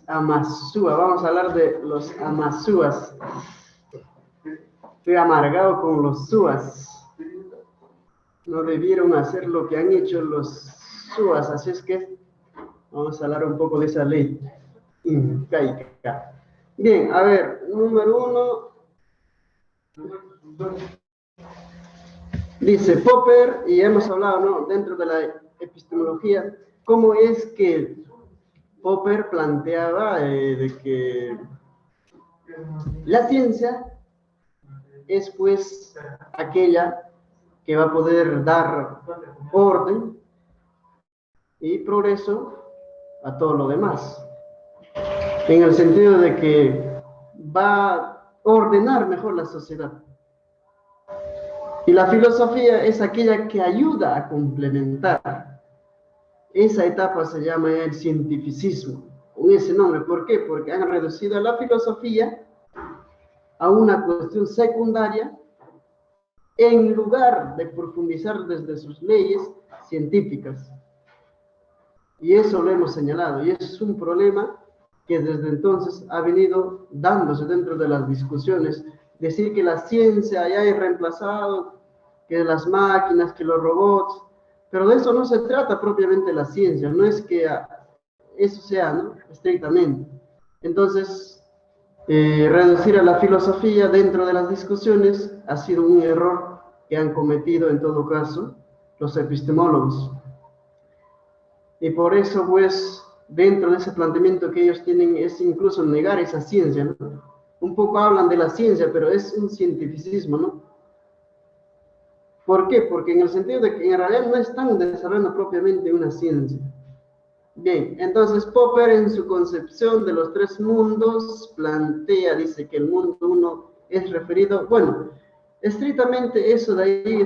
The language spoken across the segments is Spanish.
Amazúa. Vamos a hablar de los amazúas. Estoy amargado con los suas. No debieron hacer lo que han hecho los suas, así es que vamos a hablar un poco de esa ley incaica. Bien, a ver, número 1. Dice Popper, y hemos hablado, ¿no?, dentro de la epistemología, cómo es que Popper planteaba de que la ciencia es pues aquella que va a poder dar orden y progreso a todo lo demás, en el sentido de que va a ordenar mejor la sociedad. Y la filosofía es aquella que ayuda a complementar. Esa etapa se llama el cientificismo, con ese nombre. ¿Por qué? Porque han reducido a la filosofía a una cuestión secundaria en lugar de profundizar desde sus leyes científicas. Y eso lo hemos señalado, y es un problema que desde entonces ha venido dándose dentro de las discusiones. Decir que la ciencia ya es reemplazado, que las máquinas, que los robots, pero de eso no se trata propiamente la ciencia, no es que eso sea, ¿no?, estrictamente. Entonces, reducir a la filosofía dentro de las discusiones ha sido un error que han cometido en todo caso los epistemólogos. Y por eso, pues, dentro de ese planteamiento que ellos tienen es incluso negar esa ciencia, ¿no? Un poco hablan de la ciencia, pero es un cientificismo, ¿no? ¿Por qué? Porque en el sentido de que en realidad no están desarrollando propiamente una ciencia. Bien, entonces Popper en su concepción de los tres mundos plantea, dice que el mundo uno es referido, bueno, estrictamente eso de ahí,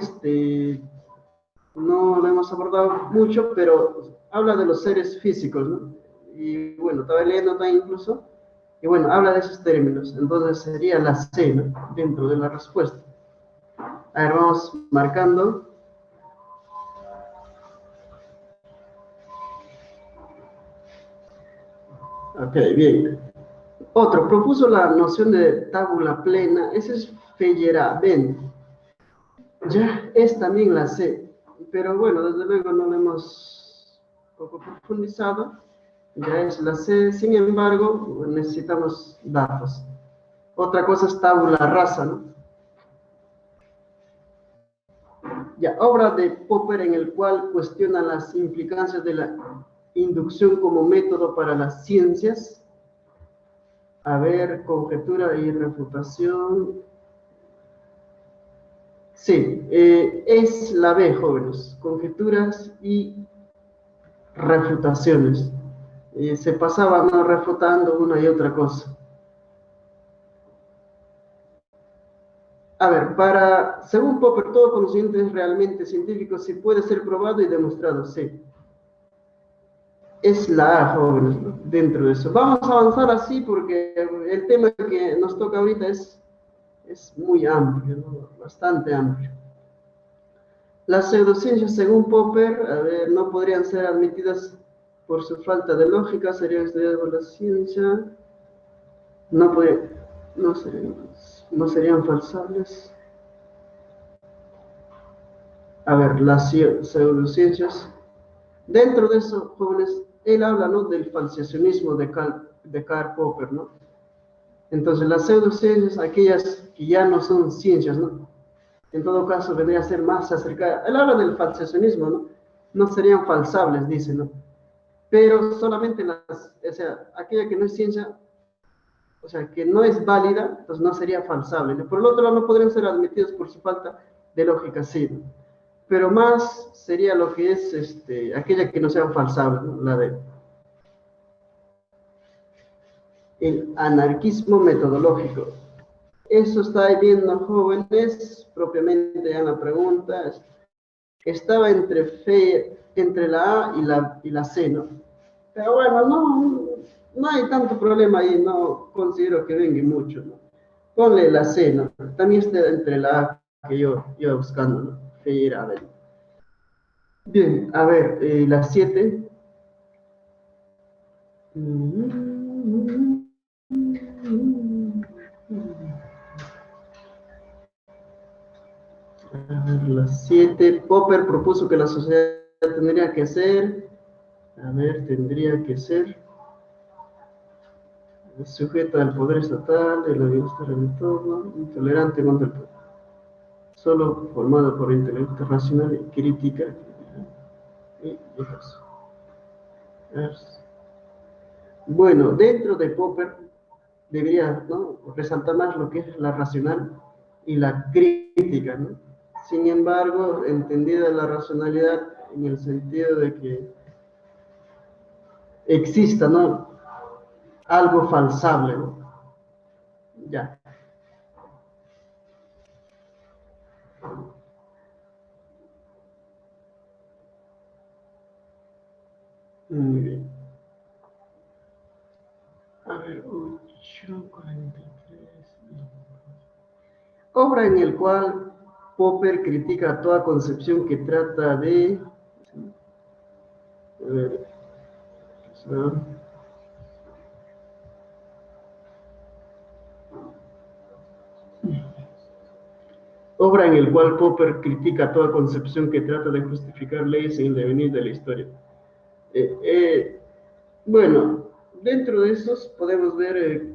no lo hemos abordado mucho, pero habla de los seres físicos, ¿no? Y bueno, estaba leyendo también incluso, y bueno, habla de esos términos, entonces sería la C, ¿no?, dentro de la respuesta. A ver, vamos marcando. Ok, bien. Otro, propuso la noción de tabula plena, ese es Feyerabend. Ya es también la C, pero bueno, desde luego no lo hemos poco profundizado, ya es la C, sin embargo, necesitamos datos. Otra cosa es tabula rasa, ¿no? Ya, obra de Popper en el cual cuestiona las implicancias de la inducción como método para las ciencias. A ver, conjetura y refutación. Sí, es la B, jóvenes, conjeturas y refutaciones. Se pasaba, ¿no?, refutando una y otra cosa. A ver, según Popper, todo conocimiento es realmente científico si puede ser probado y demostrado, sí. Es la A, jóvenes, ¿no?, dentro de eso. Vamos a avanzar así porque el tema que nos toca ahorita es muy amplio, ¿no?, bastante amplio. Las pseudociencias, según Popper, a ver, no podrían ser admitidas por su falta de lógica, serían estudiadas por la ciencia, no serían falsables. A ver, las pseudociencias. Dentro de eso, jóvenes, él habla, ¿no?, del falsacionismo de Karl Popper, ¿no? Entonces, las pseudociencias, aquellas que ya no son ciencias, ¿no? En todo caso, vendría a ser más acercada. Él habla del falsacionismo, ¿no? No serían falsables, dice, ¿no? Pero solamente o sea, aquella que no es ciencia, o sea, que no es válida, pues no sería falsable, ¿no? Por el otro lado, no podrían ser admitidos por su falta de lógica, sí, ¿no? Pero más sería lo que es aquella que no sea falsable, ¿no?, la de el anarquismo metodológico. Eso está viendo, jóvenes, propiamente en la pregunta, estaba entre la A y la C, ¿no? Pero bueno, no hay tanto problema ahí, no considero que venga mucho, ¿no? Ponle la C, ¿no? También está entre la A que yo iba buscando, ¿no? A ver. Bien, a ver, la 7. A ver, las 7. Popper propuso que la sociedad tendría que ser, a ver, tendría que ser sujeta al poder estatal, de la bienestar del entorno, intolerante contra el poder, solo formada por intelecto racional y crítica. Y eso. Bueno, dentro de Popper debería, ¿no?, resaltar más lo que es la racional y la crítica, ¿no? Sin embargo, entendida la racionalidad en el sentido de que exista, ¿no?, algo falsable, ¿no? Ya. Muy bien. A ver, 8:43. Obra en el cual Popper critica toda concepción que trata de... A ver, obra en el cual Popper critica toda concepción que trata de justificar leyes en el devenir de la historia. Bueno, dentro de esos podemos ver,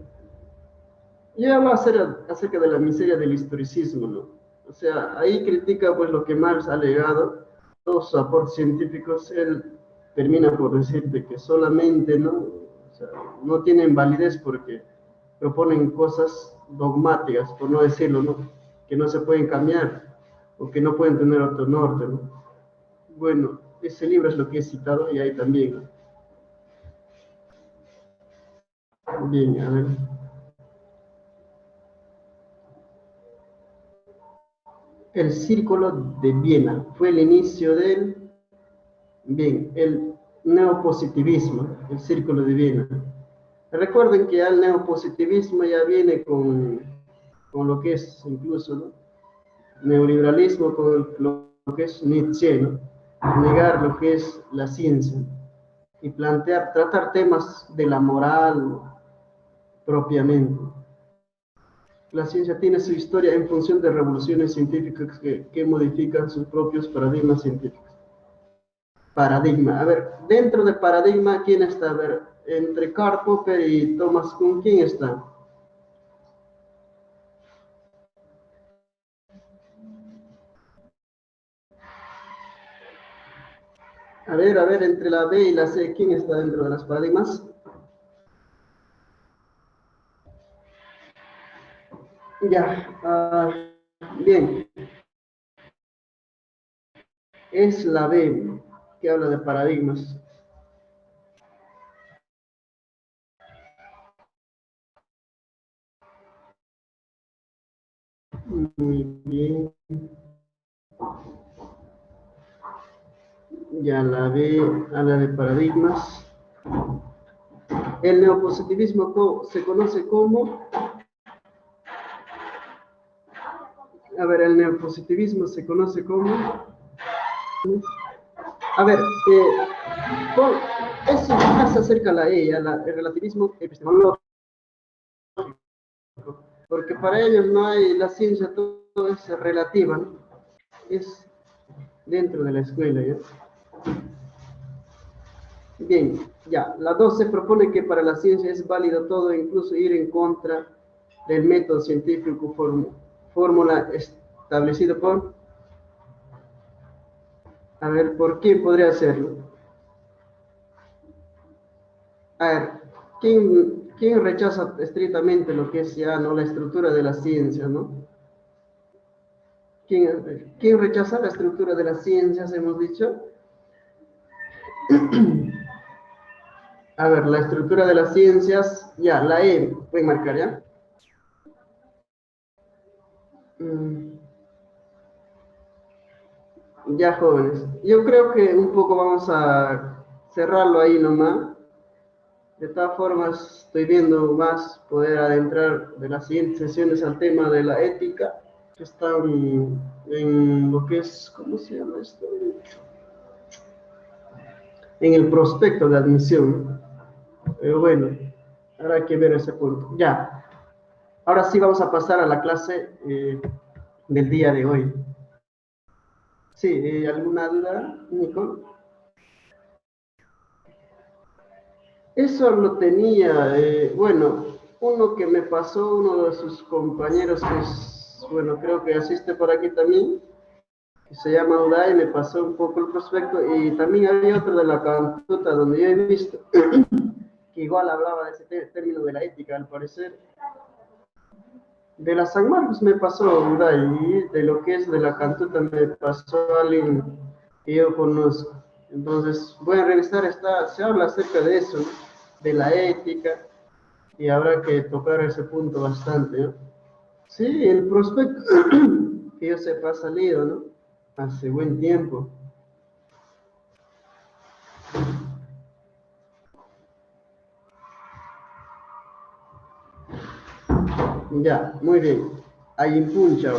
ya va a ser acerca de la miseria del historicismo, ¿no? O sea, ahí critica pues lo que Marx ha legado, todos sus aportes científicos, él termina por decir de que solamente, ¿no?, o sea, no tienen validez porque proponen cosas dogmáticas, por no decirlo, ¿no?, que no se pueden cambiar o que no pueden tener otro norte, ¿no? Bueno, ese libro es lo que he citado y ahí también, ¿no? Bien, a ver. El Círculo de Viena fue el inicio del, bien, el neopositivismo, el Círculo de Viena. Recuerden que ya el neopositivismo ya viene con lo que es incluso, ¿no?, neoliberalismo, con lo que es Nietzsche, ¿no?, negar lo que es la ciencia y plantear, tratar temas de la moral propiamente. La ciencia tiene su historia en función de revoluciones científicas que modifican sus propios paradigmas científicos. Paradigma. A ver, dentro de paradigma, ¿quién está? A ver, entre Karl Popper y Thomas Kuhn, ¿quién está? A ver, entre la B y la C, ¿quién está dentro de las paradigmas? Ya, bien, es la B que habla de paradigmas. Muy bien, ya la B habla de paradigmas. El neopositivismo se conoce como, a ver, el neopositivismo se conoce como, a ver, eso más acerca a la E, el relativismo epistemológico, porque para ellos no hay, la ciencia todo es relativa, ¿no?, es dentro de la escuela, ¿ya? Bien, ya, la 12 propone que para la ciencia es válido todo, incluso ir en contra del método científico, fórmula establecido por, a ver, ¿por quién podría hacerlo? A ver, ¿quién rechaza estrictamente lo que es ya, ¿no?, la estructura de la ciencia, ¿no? ¿Quién rechaza la estructura de las ciencias, hemos dicho? A ver, la estructura de las ciencias, ya, la E, pueden marcar, ¿ya? Ya, jóvenes, yo creo que un poco vamos a cerrarlo ahí nomás. De todas formas, estoy viendo más poder adentrar de las siguientes sesiones al tema de la ética, que están en lo que es, ¿cómo se llama esto? En el prospecto de admisión. Bueno, ahora hay que ver ese punto. Ya, ahora sí vamos a pasar a la clase del día de hoy. Sí, ¿alguna duda, Nicole? Eso lo tenía, bueno, uno que me pasó, uno de sus compañeros que es, bueno, creo que asiste por aquí también, que se llama Uday, me pasó un poco el prospecto, y también había otro de la Cantuta donde yo he visto que igual hablaba de ese término de la ética, al parecer. De la San Marcos me pasó Uday, y de lo que es de la Cantuta me pasó alguien que yo conozco. Entonces, voy a revisar, se habla acerca de eso, ¿no? De la ética, y habrá que tocar ese punto bastante, ¿no? Sí, el prospecto que yo sepa ha salido, ¿no? Hace buen tiempo. Ya, muy bien. Ahí impuncha.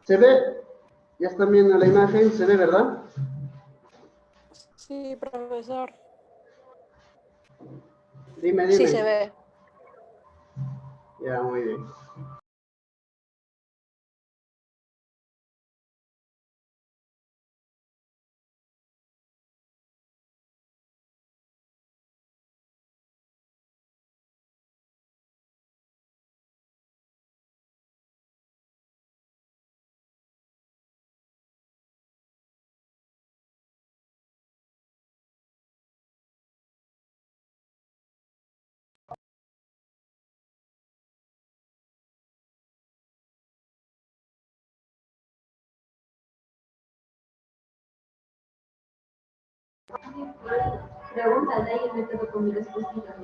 ¿Se ve? Ya están viendo la imagen, ¿se ve, verdad? Sí, profesor. Dime, Sí dime. se ve. Ya, muy bien. Preguntas de ahí el método con mi respuesta.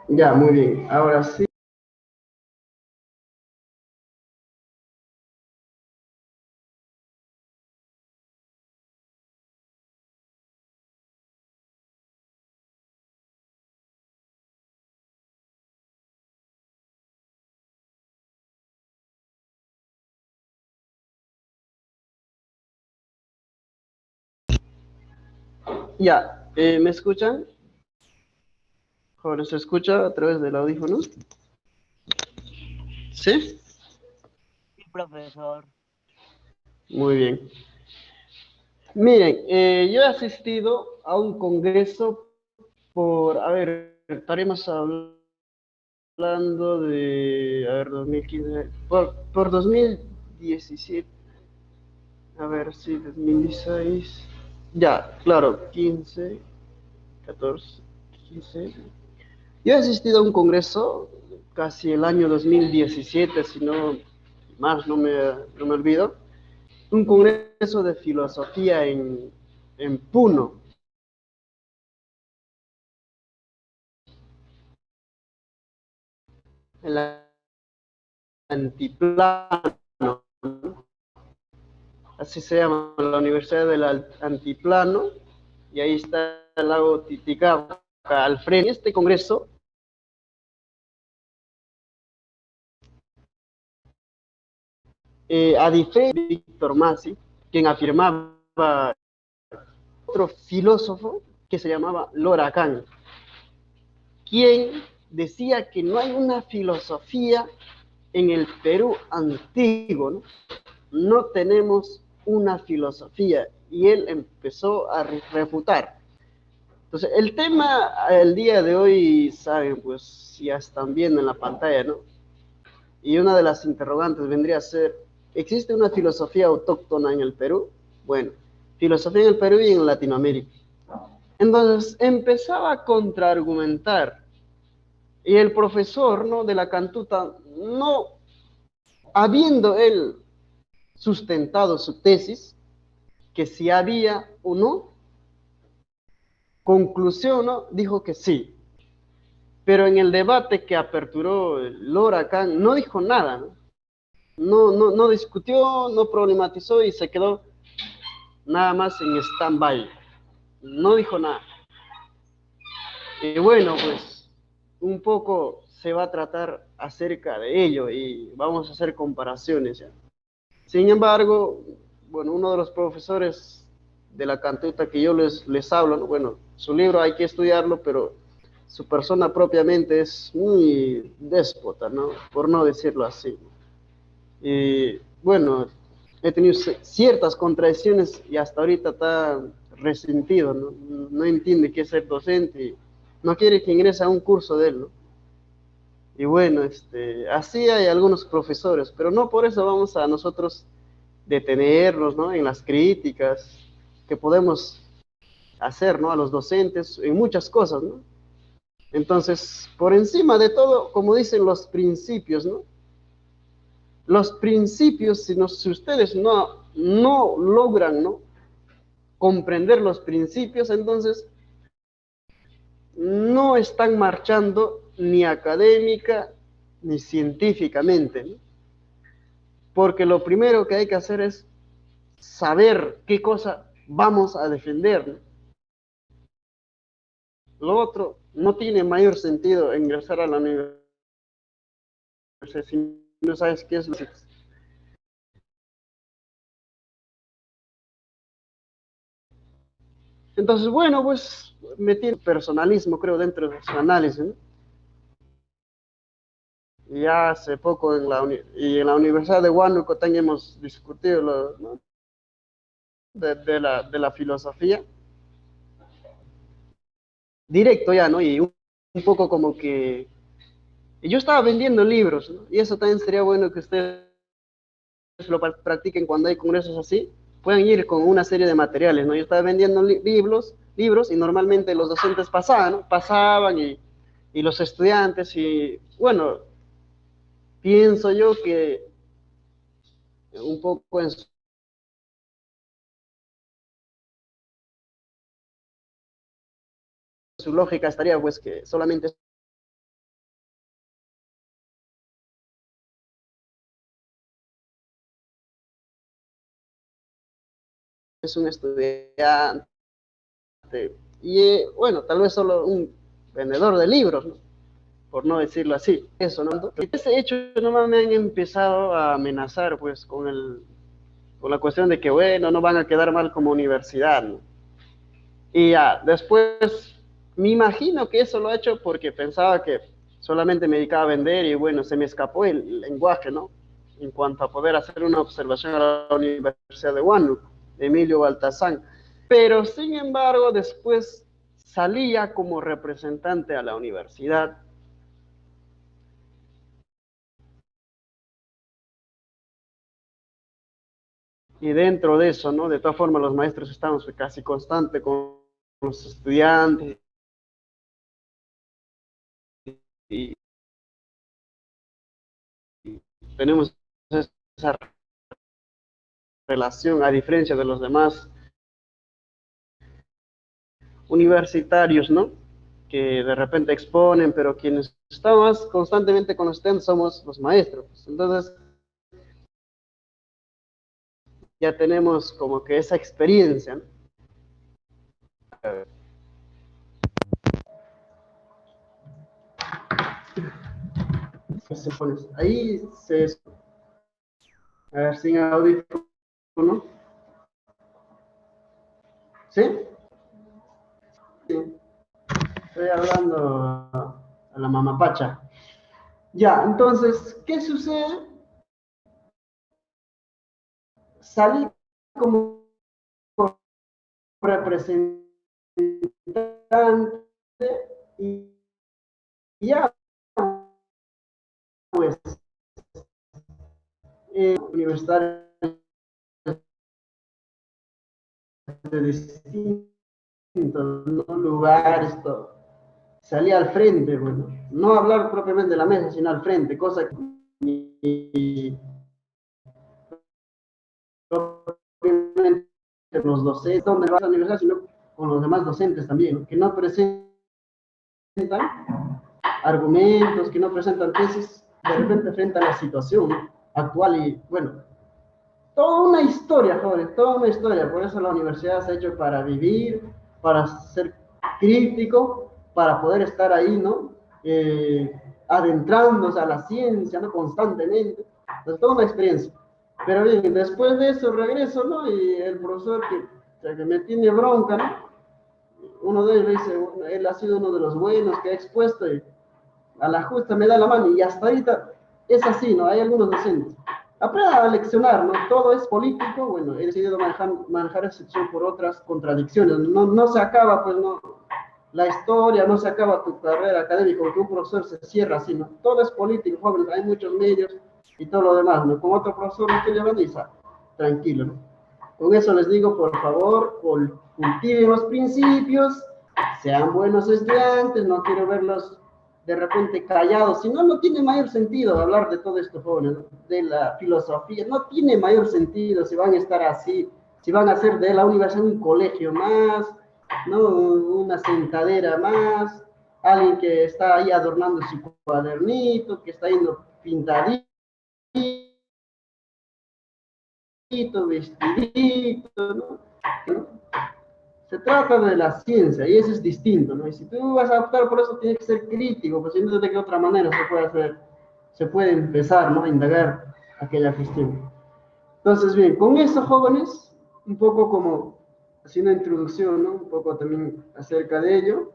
Ya, muy bien. Ahora sí. Ya, ¿me escuchan? Joder, ¿se escucha a través del audífono? ¿Sí? Sí, profesor. Muy bien. Miren, yo he asistido a un congreso a ver, estaremos hablando de, a ver, 2015, por 2017, a ver, sí, 2016, ya, claro, 15, 14, 15. Yo he asistido a un congreso casi el año 2017, si no más, no me olvido, un congreso de filosofía en Puno, en la Antiplano, así se llama, la Universidad del Antiplano, y ahí está el lago Titicaca al frente. Este congreso, a diferencia de Víctor Masi, quien afirmaba otro filósofo que se llamaba Lora Khan, quien decía que no hay una filosofía en el Perú antiguo, ¿no? No tenemos una filosofía, y él empezó a refutar. Entonces, el tema el día de hoy, saben, pues ya están viendo en la pantalla, ¿no? Y una de las interrogantes vendría a ser, ¿existe una filosofía autóctona en el Perú? Bueno, filosofía en el Perú y en Latinoamérica. Entonces, empezaba a contraargumentar, y el profesor, ¿no?, de la Cantuta, no habiendo él sustentado su tesis, que si había o no, conclusión, ¿no?, dijo que sí. Pero en el debate que aperturó Lora Khan no dijo nada, ¿no? No discutió, no problematizó y se quedó nada más en stand-by. No dijo nada. Y bueno, pues un poco se va a tratar acerca de ello y vamos a hacer comparaciones, ¿ya? Sin embargo, bueno, uno de los profesores de la cantuta que yo les hablo, ¿no? Bueno, su libro hay que estudiarlo, pero su persona propiamente es muy déspota, ¿no? Por no decirlo así. Y bueno, he tenido ciertas contradicciones y hasta ahorita está resentido, ¿no? No entiende qué es ser docente y no quiere que ingrese a un curso de él, ¿no? Y bueno, así hay algunos profesores, pero no por eso vamos a nosotros detenernos, ¿no? En las críticas que podemos hacer, ¿no? A los docentes en muchas cosas, ¿no? Entonces, por encima de todo, como dicen los principios, ¿no? Los principios, si ustedes no logran, ¿no? Comprender los principios, entonces no están marchando ni académica ni científicamente, ¿no? Porque lo primero que hay que hacer es saber qué cosa vamos a defender, ¿no? Lo otro no tiene mayor sentido ingresar a la universidad si no sabes qué es lo que... Entonces, bueno, pues metí personalismo, creo, dentro de su análisis, ¿no? Y ya hace poco en la Universidad de Huánuco también hemos discutido ¿no? de la filosofía, directo ya, ¿no? Y un poco como que yo estaba vendiendo libros, ¿no? Y eso también sería bueno que ustedes lo practiquen cuando hay congresos así, pueden ir con una serie de materiales, ¿no? Yo estaba vendiendo libros y normalmente los docentes pasaban, ¿no? Pasaban y los estudiantes y bueno, pienso yo que un poco en su lógica estaría pues que solamente es un estudiante y bueno, tal vez solo un vendedor de libros, ¿no? Por no decirlo así, eso, ¿no? Ese hecho no me han empezado a amenazar pues con la cuestión de que bueno, no van a quedar mal como universidad, ¿no? Y ya, después me imagino que eso lo ha hecho porque pensaba que solamente me dedicaba a vender y bueno, se me escapó el lenguaje, ¿no? En cuanto a poder hacer una observación a la Universidad de Huánuco, Emilio Baltasán. Pero sin embargo, después salía como representante a la universidad. Y dentro de eso, ¿no? De todas formas, los maestros estamos casi constante con los estudiantes y tenemos esa relación, a diferencia de los demás universitarios, ¿no? Que de repente exponen, pero quienes estamos constantemente con los estudiantes somos los maestros. Entonces, ya tenemos como que esa experiencia, ¿no? Ahí a ver, sin audífono, ¿sí? Sí, estoy hablando a la mamapacha. Ya, entonces, ¿qué sucede? Salí como representante y ya, pues, universitarios de distintos, ¿no? Lugares, todo. Salí al frente, bueno, no hablar propiamente de la mesa, sino al frente, cosa que propiamente los docentes, donde vas a la universidad, sino con los demás docentes también, ¿no? Que no presentan argumentos, que no presentan tesis, de repente frente a la situación, ¿no? Actual y, bueno, toda una historia, jóvenes, toda una historia. Por eso la universidad se ha hecho para vivir, para ser crítico, para poder estar ahí, ¿no? Adentrándose a la ciencia, ¿no? Constantemente. Entonces, toda una experiencia. Pero bien, después de eso regreso, ¿no? Y el profesor que sea, que me tiene bronca, ¿no? Uno de ellos dice, él ha sido uno de los buenos que ha expuesto y a la justa me da la mano y hasta ahorita es así, ¿no? Hay algunos docentes. Aprenda a leccionar, ¿no? Todo es político, bueno, he decidido manejar esa sección por otras contradicciones. No se acaba, pues, no, la historia, no se acaba tu carrera académica, porque un profesor se cierra así, ¿no? Todo es político, jóvenes, hay muchos medios y todo lo demás, ¿no? Con otro profesor usted le analiza, tranquilo, ¿no? Con eso les digo, por favor, cultiven los principios, sean buenos estudiantes, no quiero verlos de repente callados, si no, no tiene mayor sentido hablar de todo esto, jóvenes, ¿no? De la filosofía, no tiene mayor sentido si van a estar así, si van a hacer de la universidad un colegio más, ¿no? Una sentadera más, alguien que está ahí adornando su cuadernito, que está yendo pintadito, vestidito, ¿no? Se trata de la ciencia y eso es distinto, ¿no? Y si tú vas a optar por eso, tienes que ser crítico, pues si no, de qué otra manera se puede hacer, se puede empezar, ¿no? A indagar aquella cuestión. Entonces, bien, con eso, jóvenes, un poco como haciendo una introducción, ¿no? Un poco también acerca de ello.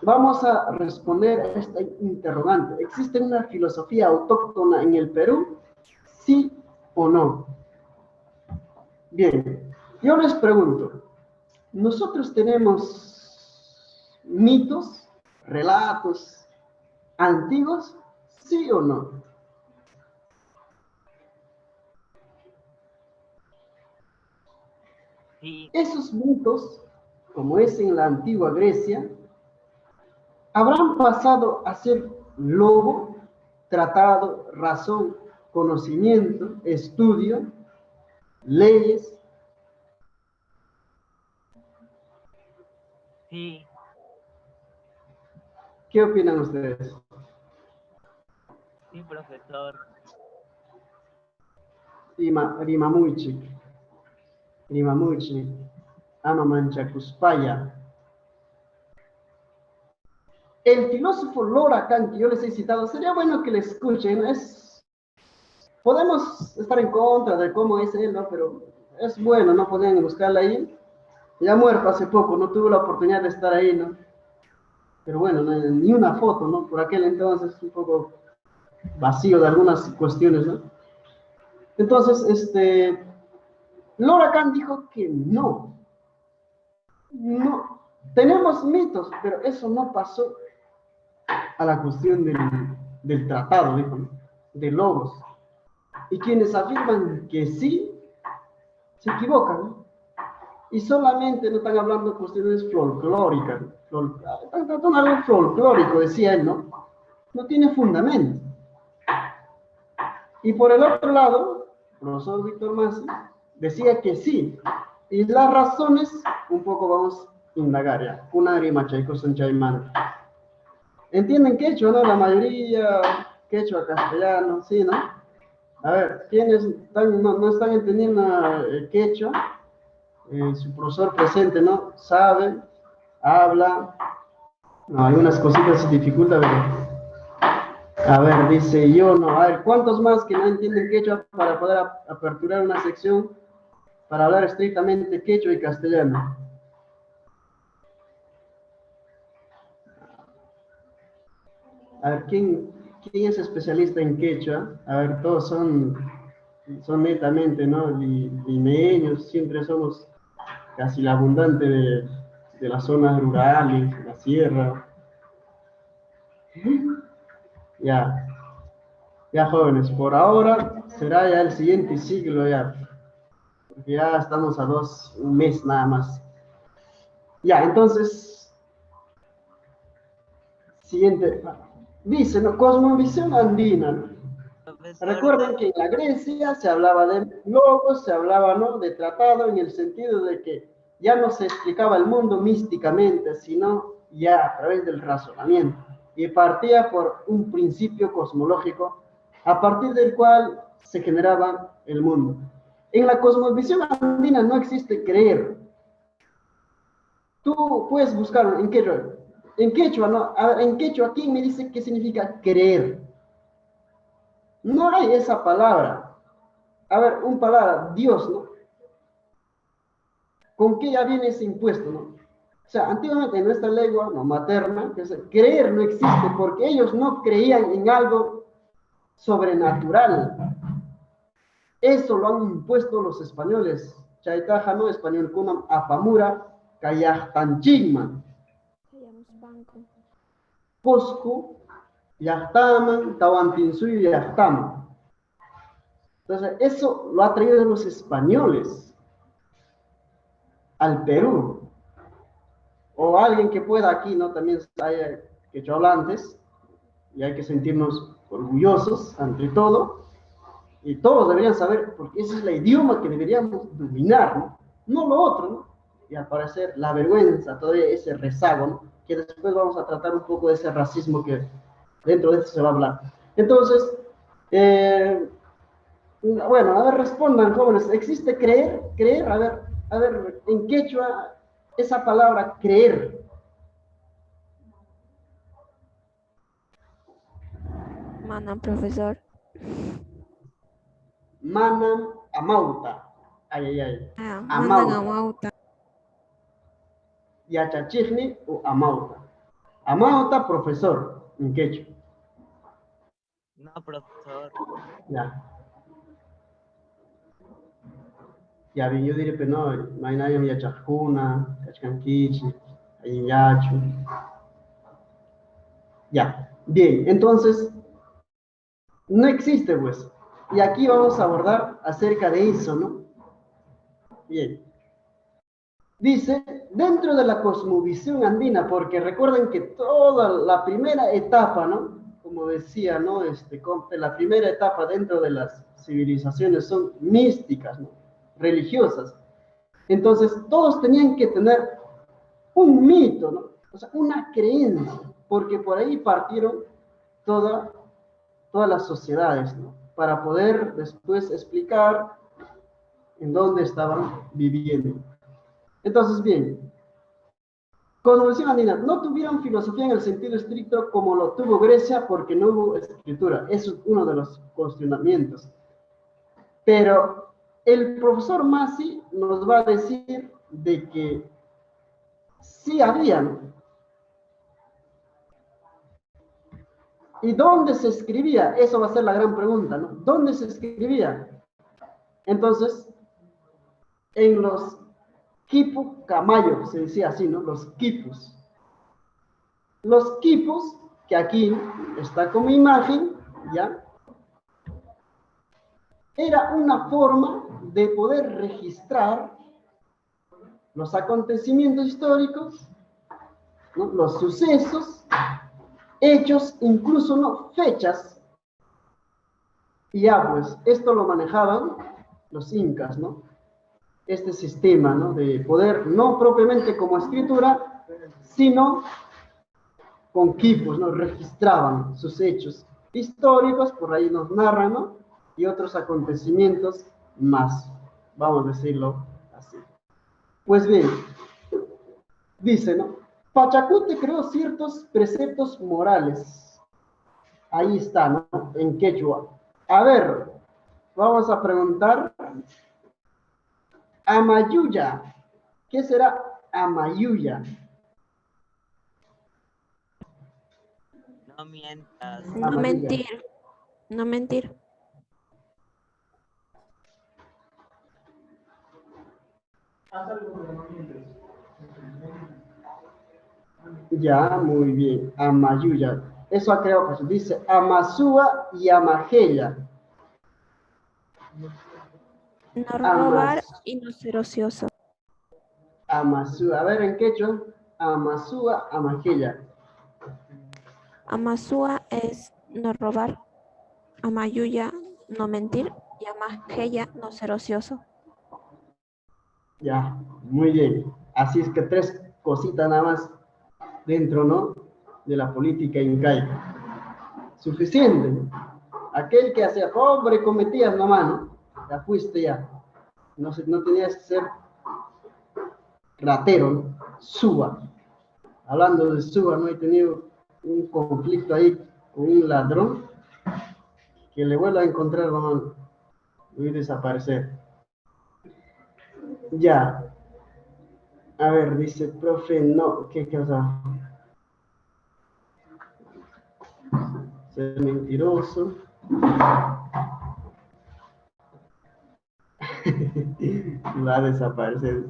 Vamos a responder a esta interrogante. ¿Existe una filosofía autóctona en el Perú? ¿Sí o no? Bien, yo les pregunto, ¿nosotros tenemos mitos, relatos antiguos? ¿Sí o no? Sí, Esos mitos, como es en la antigua Grecia, habrán pasado a ser logo, tratado, razón, conocimiento, estudio, leyes. sí, ¿Qué opinan ustedes? sí, profesor. Rimamuichi, Rimamuichi, Ama Manchacuspaya. El filósofo Lora Kant, que yo les he citado, sería bueno que le escuchen. Podemos estar en contra de cómo es él, ¿no? Pero es bueno, ¿no? Podrían buscarla ahí. Ya muerto hace poco, no tuve la oportunidad de estar ahí, ¿no? Pero bueno, ni una foto, ¿no? Por aquel entonces un poco vacío de algunas cuestiones, ¿no? Entonces, Lora Kant dijo que no, tenemos mitos, pero eso no pasó a la cuestión del tratado, dijo, ¿no? De logos. Y quienes afirman que sí, se equivocan, ¿no? Y solamente no están hablando de cuestiones folclóricas, están tratando de algo folclórico, decía él, ¿no? No tiene fundamento. Y por el otro lado, el profesor Víctor Masi decía que sí. Y las razones, un poco vamos a indagar ya. Kunari Machaiko Sanchayman. ¿Entienden quechua, no? La mayoría, quechua, castellano, sí, ¿no? A ver, ¿quiénes no están entendiendo quechua? Su profesor presente, ¿no? Sabe, habla, no, algunas cositas se dificultan, pero... A ver, dice yo no. A ver, ¿cuántos más que no entienden quechua para poder aperturar una sección para hablar estrictamente quechua y castellano? A ver, ¿quién es especialista en quechua? A ver, todos son netamente, ¿no? Limeños, siempre somos casi la abundante de las zonas rurales, la sierra. Ya, ya jóvenes, por ahora será ya el siguiente siglo ya, porque ya estamos a un mes nada más. Ya, entonces, siguiente, dice, ¿no? Cosmovisión andina, ¿no? Profesor, Recuerden que en la Grecia se hablaba de logos, se hablaba, ¿no? De tratado en el sentido de que ya no se explicaba el mundo místicamente, sino ya a través del razonamiento. Y partía por un principio cosmológico a partir del cual se generaba el mundo. En la cosmovisión andina no existe creer. Tú puedes buscar en quechua, ¿no? En quechua, ¿quién me dice qué significa creer? No hay esa palabra. A ver, un palabra, Dios, ¿no? ¿con qué ya viene ese impuesto, no? O sea, antiguamente en nuestra lengua no materna, que es creer no existe porque ellos no creían en algo sobrenatural. Eso lo han impuesto los españoles. Chaitaja no español kunam apamura kayahtanchigman. Cosco, Yahtaman, Tahuantinsuyo y Yahtaman. Entonces, eso lo ha traído los españoles al Perú. O alguien que pueda aquí, ¿no? También haya quechohablantes, y hay que sentirnos orgullosos ante todo, y todos deberían saber, porque ese es el idioma que deberíamos dominar, ¿no? No lo otro, ¿no? Y al parecer la vergüenza, todavía ese rezago, ¿no? Que después vamos a tratar un poco de ese racismo que dentro de esto se va a hablar. Entonces, bueno, a ver, respondan, jóvenes. ¿Existe creer? Creer, a ver, en quechua, esa palabra creer. Mana, profesor. Manam amauta. Ay, ay, ay. Mandan Amauta. amauta. Yachachigni o amauta. Amauta, profesor, en quechua. No, profesor. Ya. Ya bien, yo diré, pero no hay nadie en Yachajuna, Cachcanquichi, Ayayachu. Ya. Bien, entonces, no existe, pues. Y aquí vamos a abordar acerca de eso, ¿no? Bien. Dice, dentro de la cosmovisión andina, porque recuerden que toda la primera etapa, ¿no? Como decía, ¿no? Comte, la primera etapa dentro de las civilizaciones son místicas, ¿no? Religiosas. Entonces, todos tenían que tener un mito, ¿no? O sea, una creencia, porque por ahí partieron todas las sociedades, ¿no? Para poder después explicar en dónde estaban viviendo. Entonces, bien, cosmovisión andina, no tuvieron filosofía en el sentido estricto como lo tuvo Grecia porque no hubo escritura. Eso es uno de los cuestionamientos. Pero el profesor Masi nos va a decir de que sí habían. ¿Y dónde se escribía? Eso va a ser la gran pregunta, ¿no? ¿Dónde se escribía? Entonces, en los quipu camayo, se decía así, ¿no? Los quipus. Los quipus, que aquí está como imagen, ¿ya? Era una forma de poder registrar los acontecimientos históricos, ¿no? Los sucesos, hechos, incluso no fechas. Y ya, pues, esto lo manejaban los incas, ¿no? Este sistema, ¿no? De poder, no propiamente como escritura, sino con quipos, ¿no? Registraban sus hechos históricos, por ahí nos narran, ¿no? Y otros acontecimientos más, vamos a decirlo así. Pues bien, dice, ¿no? Pachacute creó ciertos preceptos morales. Ahí está, ¿no? En quechua. A ver, vamos a preguntar. Amayuya. ¿Qué será Amayuya? No mientas. No Amayuya. mentir. No mentir. Ya, muy bien. Amayuya. Eso ha creado, pues, dice Amasúa y Amajeya. No robar y no ser ocioso. Amasúa. A ver, ¿en quechua? Amasúa, Amajeya. Amasúa es no robar. Amayuya, no mentir. Y Amajeya, no ser ocioso. Ya, muy bien. Así es que tres cositas nada más dentro, ¿no? De la política incaica. Suficiente, ¿no? Aquel que hacía pobre cometías nomás, ¿no? Ya fuiste ya. No tenías que ser ratero, ¿no? Suba. Hablando de Suba, ¿no? He tenido un conflicto ahí con un ladrón que le vuelvo a encontrar, nomás, voy a desaparecer. Ya. A ver, dice, profe, no, ¿qué cosa? Ser mentiroso. Va a desaparecer.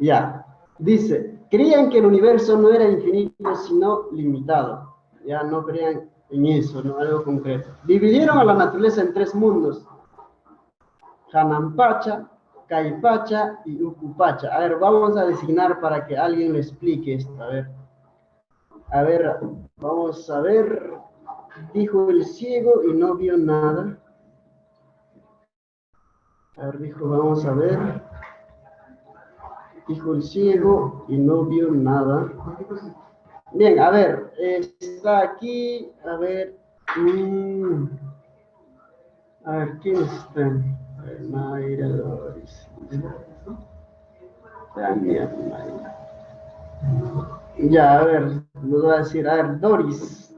Ya. Dice, creían que el universo no era infinito, sino limitado. Ya no creían en eso, no algo concreto. Dividieron a la naturaleza en tres mundos. Hanampacha, Caipacha y Ucupacha. A ver, vamos a designar para que alguien le explique esto. A ver, vamos a ver. Dijo el ciego y no vio nada. A ver, dijo, vamos a ver. Dijo el ciego y no vio nada. Bien, a ver, está aquí, a ver. A ver, ¿quién está? A ver, Mayra Doris. Mayra. Ya, a ver, nos va a decir, a ver, Doris,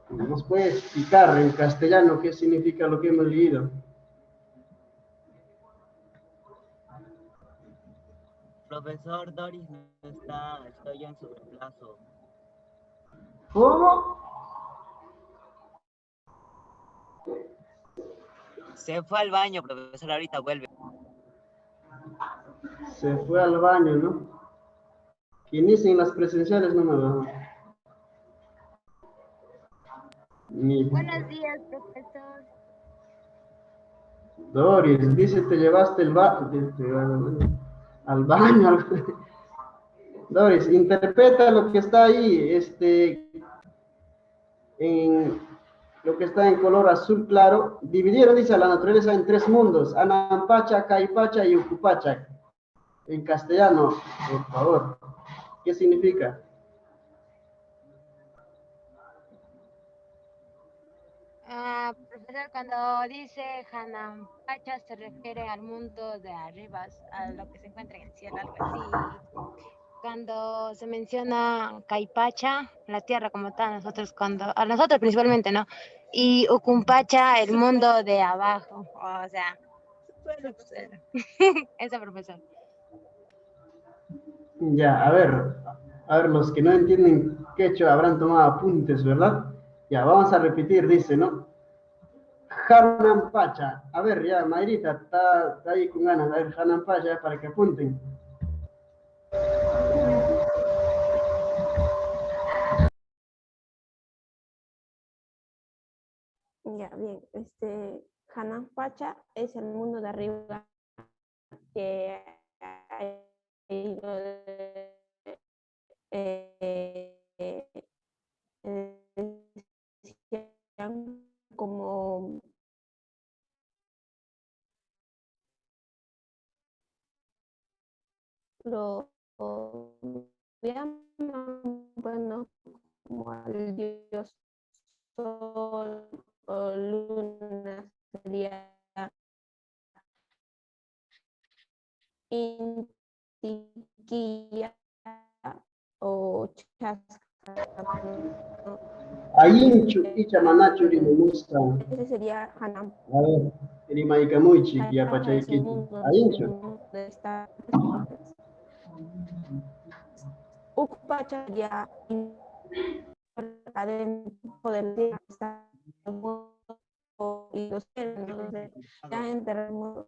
¿nos puede explicar en castellano qué significa lo que hemos leído? Profesor Doris no está, estoy yo en su reemplazo. ¿Cómo? Se fue al baño, profesor, ahorita vuelve. Se fue al baño, ¿no? Que inicien las presenciales, no me va. Buenos días, profesor. Doris, dice, te llevaste al baño. Doris, interpreta lo que está ahí, en lo que está en color azul claro. Dividieron, dice, a la naturaleza en tres mundos: Anampacha, Caipacha y Ucupacha. En castellano, por favor. ¿Qué significa? Profesor, cuando dice Hanampacha se refiere al mundo de arriba, a lo que se encuentra en el cielo, algo así. Cuando se menciona Caipacha, la tierra como tal, a nosotros principalmente, ¿no? Y Ucumpacha, el mundo de abajo, o sea, bueno, pues, eso, profesor. Ya, a ver, los que no entienden quechua habrán tomado apuntes, ¿verdad? Ya, vamos a repetir, dice, ¿no? Hanampacha. A ver, ya, Mayrita, está ahí con ganas. A ver, Hanampacha, para que apunten. Ya, bien. Hanan Pacha es el mundo de arriba que hay como lo llaman, bueno, como al dios sol o luna sería Intiquilla o Chasca. Ayinchu, Ichamanachu, Rimumusca. Ese sería Hanam. A ver, Rimaikamuichi, Es el Yapachaikichi. mundo Ayinchu. donde está Ucupacha ya adentro del día está y los entonces ya entramos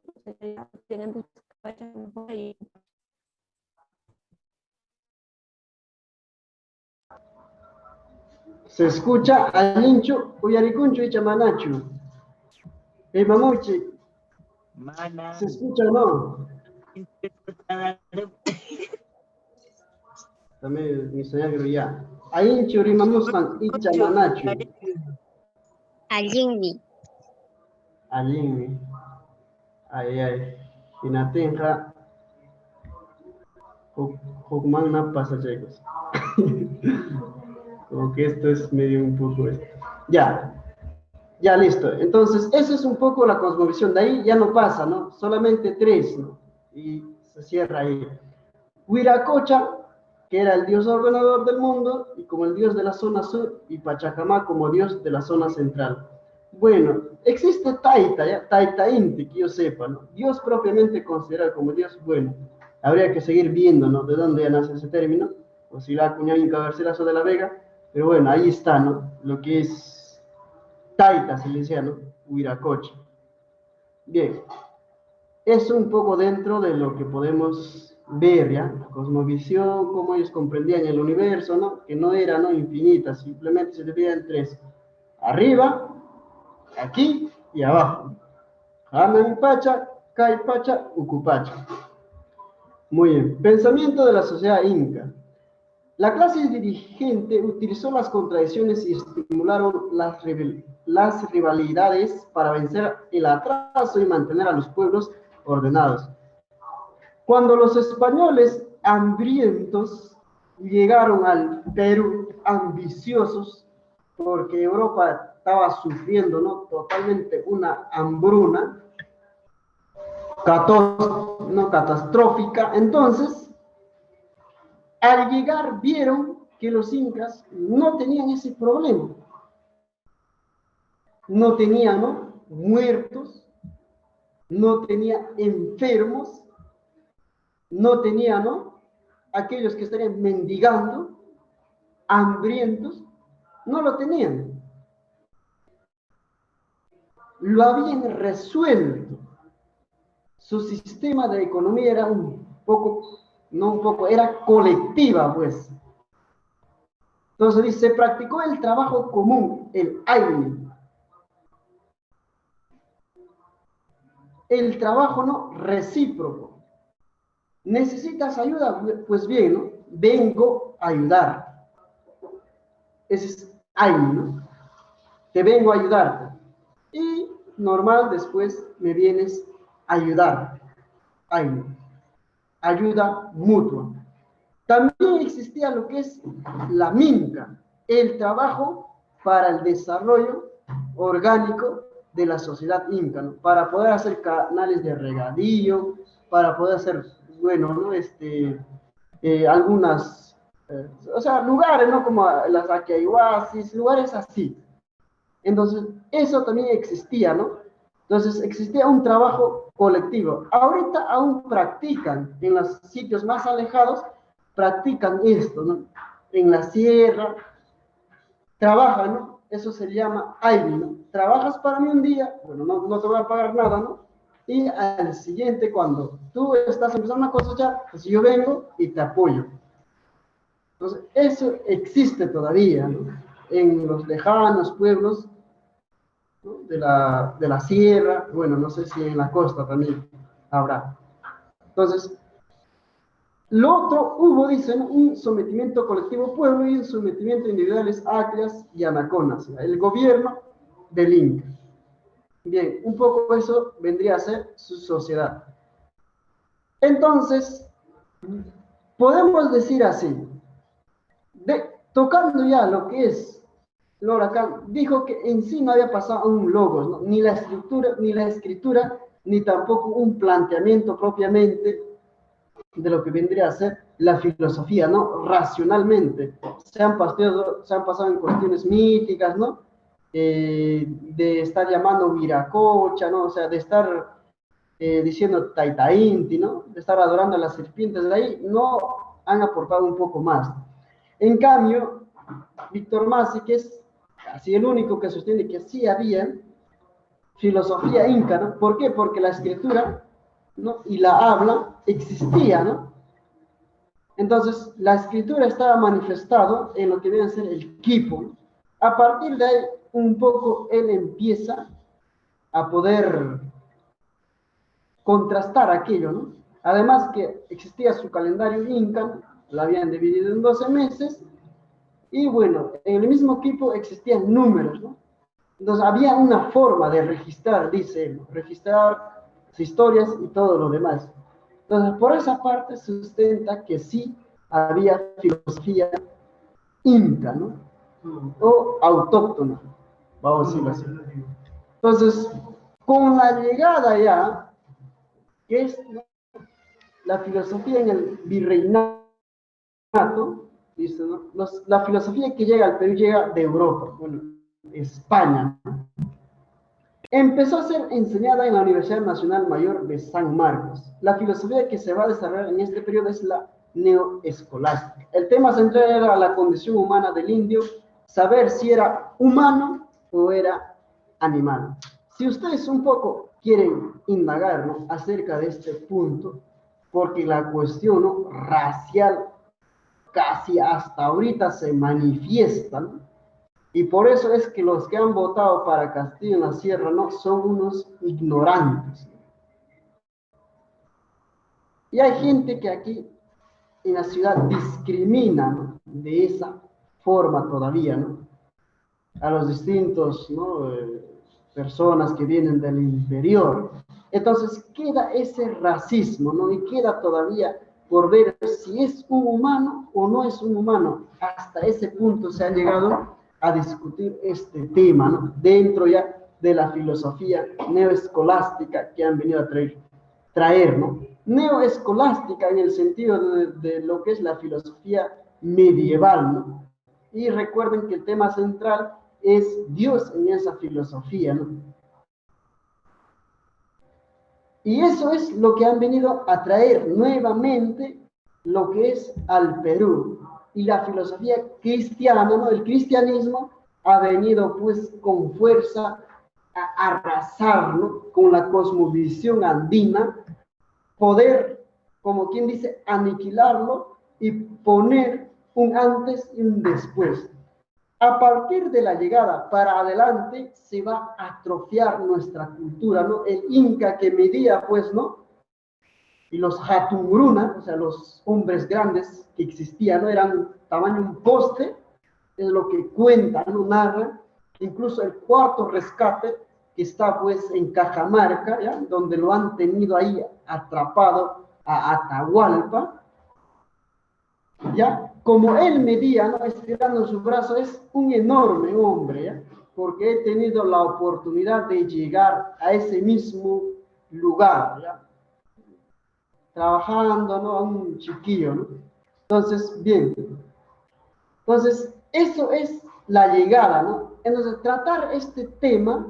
tienen Ucupacha mejor y Se escucha Ayinchu, Uyarikunchu, Ichamanachu. Mamuchi, Mana. ¿se escucha o no? También mi señor ya. Ayinchu, Rimamuscan, Ichamanachu. Allí. Ayinmi. Ay, ay. Inatenja. Hokman no pasa, chicos. Como que esto es medio un poco esto. Ya listo. Entonces, esa es un poco la cosmovisión. De ahí ya no pasa, ¿no? Solamente tres, ¿no? Y se cierra ahí. Huiracocha, que era el dios ordenador del mundo, y como el dios de la zona sur, y Pachacamá como dios de la zona central. Bueno, existe Taita, ¿ya? Taita Inti, que yo sepa, ¿no? Dios propiamente considerado como dios bueno. Habría que seguir viendo, ¿no? De dónde ya nace ese término, o si la acuñó Inca Garcilaso de la Vega, pero bueno, ahí está, ¿no? Lo que es Taita, se le decía, ¿no? Huiracocha. Bien, es un poco dentro de lo que podemos ver, ¿ya? La cosmovisión, cómo ellos comprendían el universo, ¿no? Que no era, ¿no? Infinita, simplemente se dividía en tres. Arriba, aquí y abajo. Pacha, Caipacha, Ucupacha. Muy bien. Pensamiento de la sociedad inca. La clase dirigente utilizó las contradicciones y estimularon las rivalidades para vencer el atraso y mantener a los pueblos ordenados. Cuando los españoles hambrientos llegaron al Perú, ambiciosos, porque Europa estaba sufriendo, ¿no? Totalmente una hambruna, no catastrófica. Entonces, al llegar vieron que los incas no tenían ese problema. No tenían, ¿no? Muertos, no tenían enfermos, no tenían, ¿no? Aquellos que estarían mendigando, hambrientos, no lo tenían. Lo habían resuelto. Su sistema de economía era un poco, no un poco, era colectiva, pues. Entonces dice, se practicó el trabajo común, el aini. El trabajo, ¿no? Recíproco. ¿Necesitas ayuda? Pues bien, ¿no? Vengo a ayudar. Ese es aini, ¿no? Te vengo a ayudar. Y normal, después me vienes a ayudar. Aini. Ayuda mutua. También existía lo que es la minca, el trabajo para el desarrollo orgánico de la sociedad inca, ¿no? Para poder hacer canales de regadío, para poder hacer, bueno, ¿no? Algunas, o sea, lugares, ¿no? Como las Aquiahuasis, lugares así. Entonces, eso también existía, ¿no? Entonces, existía un trabajo colectivo. Ahorita aún practican en los sitios más alejados, practican esto, ¿no? En la sierra, trabajan, ¿no? Eso se llama aire, ¿no? Trabajas para mí un día, bueno, no te voy a pagar nada, ¿no? Y al siguiente, cuando tú estás empezando a cosechar, pues yo vengo y te apoyo. Entonces, eso existe todavía, ¿no? En los lejanos pueblos, ¿no? de la sierra, bueno, no sé si en la costa también habrá. Entonces, lo otro, hubo, dicen, un sometimiento colectivo pueblo y un sometimiento individuales aclias y anaconas, el gobierno del Inca. Bien, un poco eso vendría a ser su sociedad. Entonces, podemos decir así, tocando ya lo que es Lora Khan, dijo que en sí no había pasado un logos, ¿no? Ni la escritura, ni tampoco un planteamiento propiamente de lo que vendría a ser la filosofía, ¿no? Racionalmente. Se han pasado en cuestiones míticas, ¿no? De estar llamando Viracocha, ¿no? O sea, de estar diciendo Taitainti, ¿no? De estar adorando a las serpientes, de ahí no han aportado un poco más. En cambio, Víctor Masi, que es casi el único que sostiene que sí había filosofía inca, ¿no? ¿Por qué? Porque la escritura, ¿no? Y la habla existía, ¿no? Entonces, la escritura estaba manifestado en lo que viene a ser el quipu, ¿no? A partir de ahí, un poco él empieza a poder contrastar aquello, ¿no? Además que existía su calendario inca, la habían dividido en 12 meses, y bueno, en el mismo equipo existían números, ¿no? Entonces había una forma de registrar, dice él, registrar sus historias y todo lo demás. Entonces, por esa parte sustenta que sí había filosofía inca, ¿no? O autóctona, vamos a decirlo así. Entonces, con la llegada ya, que es la filosofía en el virreinato, dice, ¿no? La filosofía que llega al Perú llega de Europa, bueno, España, ¿no? empezó a ser enseñada en la Universidad Nacional Mayor de San Marcos. La filosofía que se va a desarrollar en este periodo es la neoescolástica. El tema central era la condición humana del indio, saber si era humano o era animal. Si ustedes un poco quieren indagar, ¿no?, acerca de este punto, porque la cuestión, ¿no?, racial casi hasta ahorita se manifiesta, ¿no? Y por eso es que los que han votado para Castillo en la Sierra, ¿no?, son unos ignorantes. Y hay gente que aquí en la ciudad discrimina, ¿no?, de esa forma todavía, ¿no?, a los distintos, ¿no?, personas que vienen del interior. Entonces queda ese racismo, ¿no?, y queda todavía por ver si es un humano o no es un humano. Hasta ese punto se ha llegado a discutir este tema, ¿no?, dentro ya de la filosofía neoescolástica que han venido a traer, ¿no? Neoescolástica en el sentido de lo que es la filosofía medieval, ¿no? Y recuerden que el tema central es Dios en esa filosofía, ¿no? Y eso es lo que han venido a traer nuevamente lo que es al Perú. Y la filosofía cristiana, ¿no?, el cristianismo ha venido pues con fuerza a arrasar, ¿no?, con la cosmovisión andina, poder, como quien dice, aniquilarlo y poner un antes y un después. A partir de la llegada para adelante se va a atrofiar nuestra cultura, ¿no? El inca que medía, pues, ¿no?, y los Hatumuruna, o sea, los hombres grandes que existían, ¿no?, eran tamaño un poste, es lo que cuenta, ¿no?, narra. Incluso el cuarto rescate, que está pues en Cajamarca, ¿ya?, donde lo han tenido ahí atrapado a Atahualpa, ¿ya? Como él medía, ¿no?, estirando su brazo, es un enorme hombre, ¿ya?, porque he tenido la oportunidad de llegar a ese mismo lugar, ¿ya?, trabajando, ¿no?, a un chiquillo, ¿no? Entonces, bien, entonces, eso es la llegada, ¿no? Entonces, tratar este tema,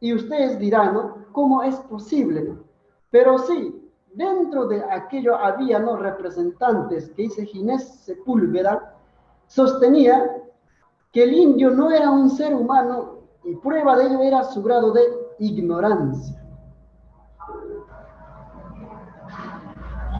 y ustedes dirán, ¿no?, ¿cómo es posible, ¿no? Pero sí, dentro de aquello había, ¿no?, representantes que dice Ginés Sepúlveda, sostenía que el indio no era un ser humano, y prueba de ello era su grado de ignorancia.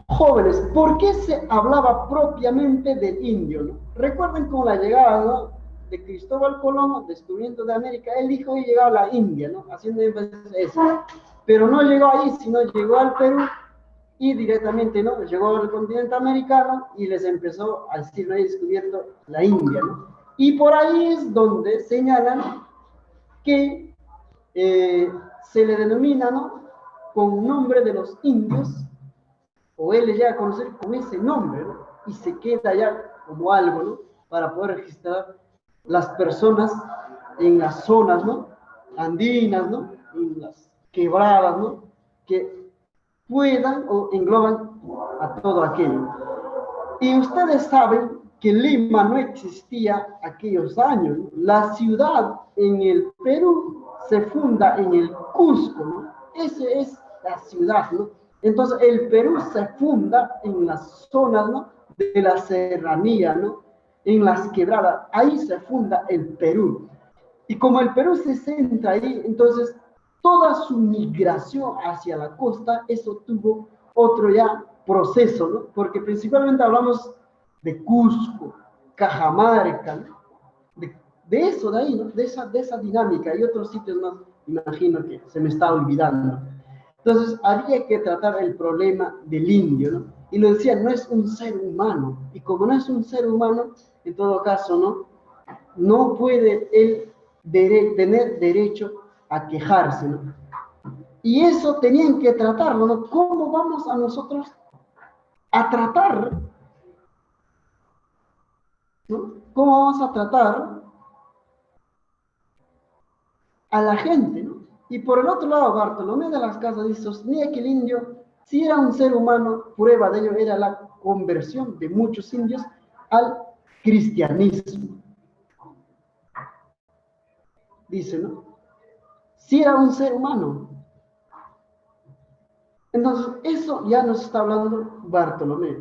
Jóvenes, ¿por qué se hablaba propiamente del indio, ¿no? Recuerden con la llegada, ¿no?, de Cristóbal Colón, descubrimiento de América, él dijo que llegaba a la India, ¿no?, haciendo énfasis eso. Pero no llegó ahí, sino llegó al Perú y directamente, ¿no?, llegó al continente americano y les empezó a decir, no he descubierto la India, ¿no? Y por ahí es donde señalan que se le denomina, ¿no?, con nombre de los indios, o él le llega a conocer con ese nombre, ¿no?, y se queda ya como algo, ¿no?, para poder registrar las personas en las zonas, ¿no?, andinas, ¿no?, en las quebradas, ¿no?, que puedan o engloban a todo aquello. Y ustedes saben que Lima no existía aquellos años, ¿no? La ciudad en el Perú se funda en el Cusco, ¿no? Esa es la ciudad, ¿no? Entonces el Perú se funda en las zonas, ¿no?, de la serranía, ¿no?, en las quebradas. Ahí se funda el Perú. Y como el Perú se centra ahí, entonces toda su migración hacia la costa, eso tuvo otro ya proceso, ¿no? Porque principalmente hablamos de Cusco, Cajamarca, ¿no?, de eso de ahí, ¿no?, de esa dinámica, y otros sitios más, imagino que se me está olvidando. Entonces había que tratar el problema del indio, ¿no? Y lo decían, no es un ser humano, y como no es un ser humano, en todo caso, ¿no?, no puede él tener derecho a quejarse, ¿no? Y eso tenían que tratarlo, ¿no? ¿Cómo vamos a nosotros a tratar, ¿no? ¿Cómo vamos a tratar a la gente, ¿no? Y por el otro lado, Bartolomé de las Casas dice, sostenía que el indio, si era un ser humano, prueba de ello era la conversión de muchos indios al cristianismo. Dice, ¿no? si era un ser humano. Entonces, eso ya nos está hablando Bartolomé.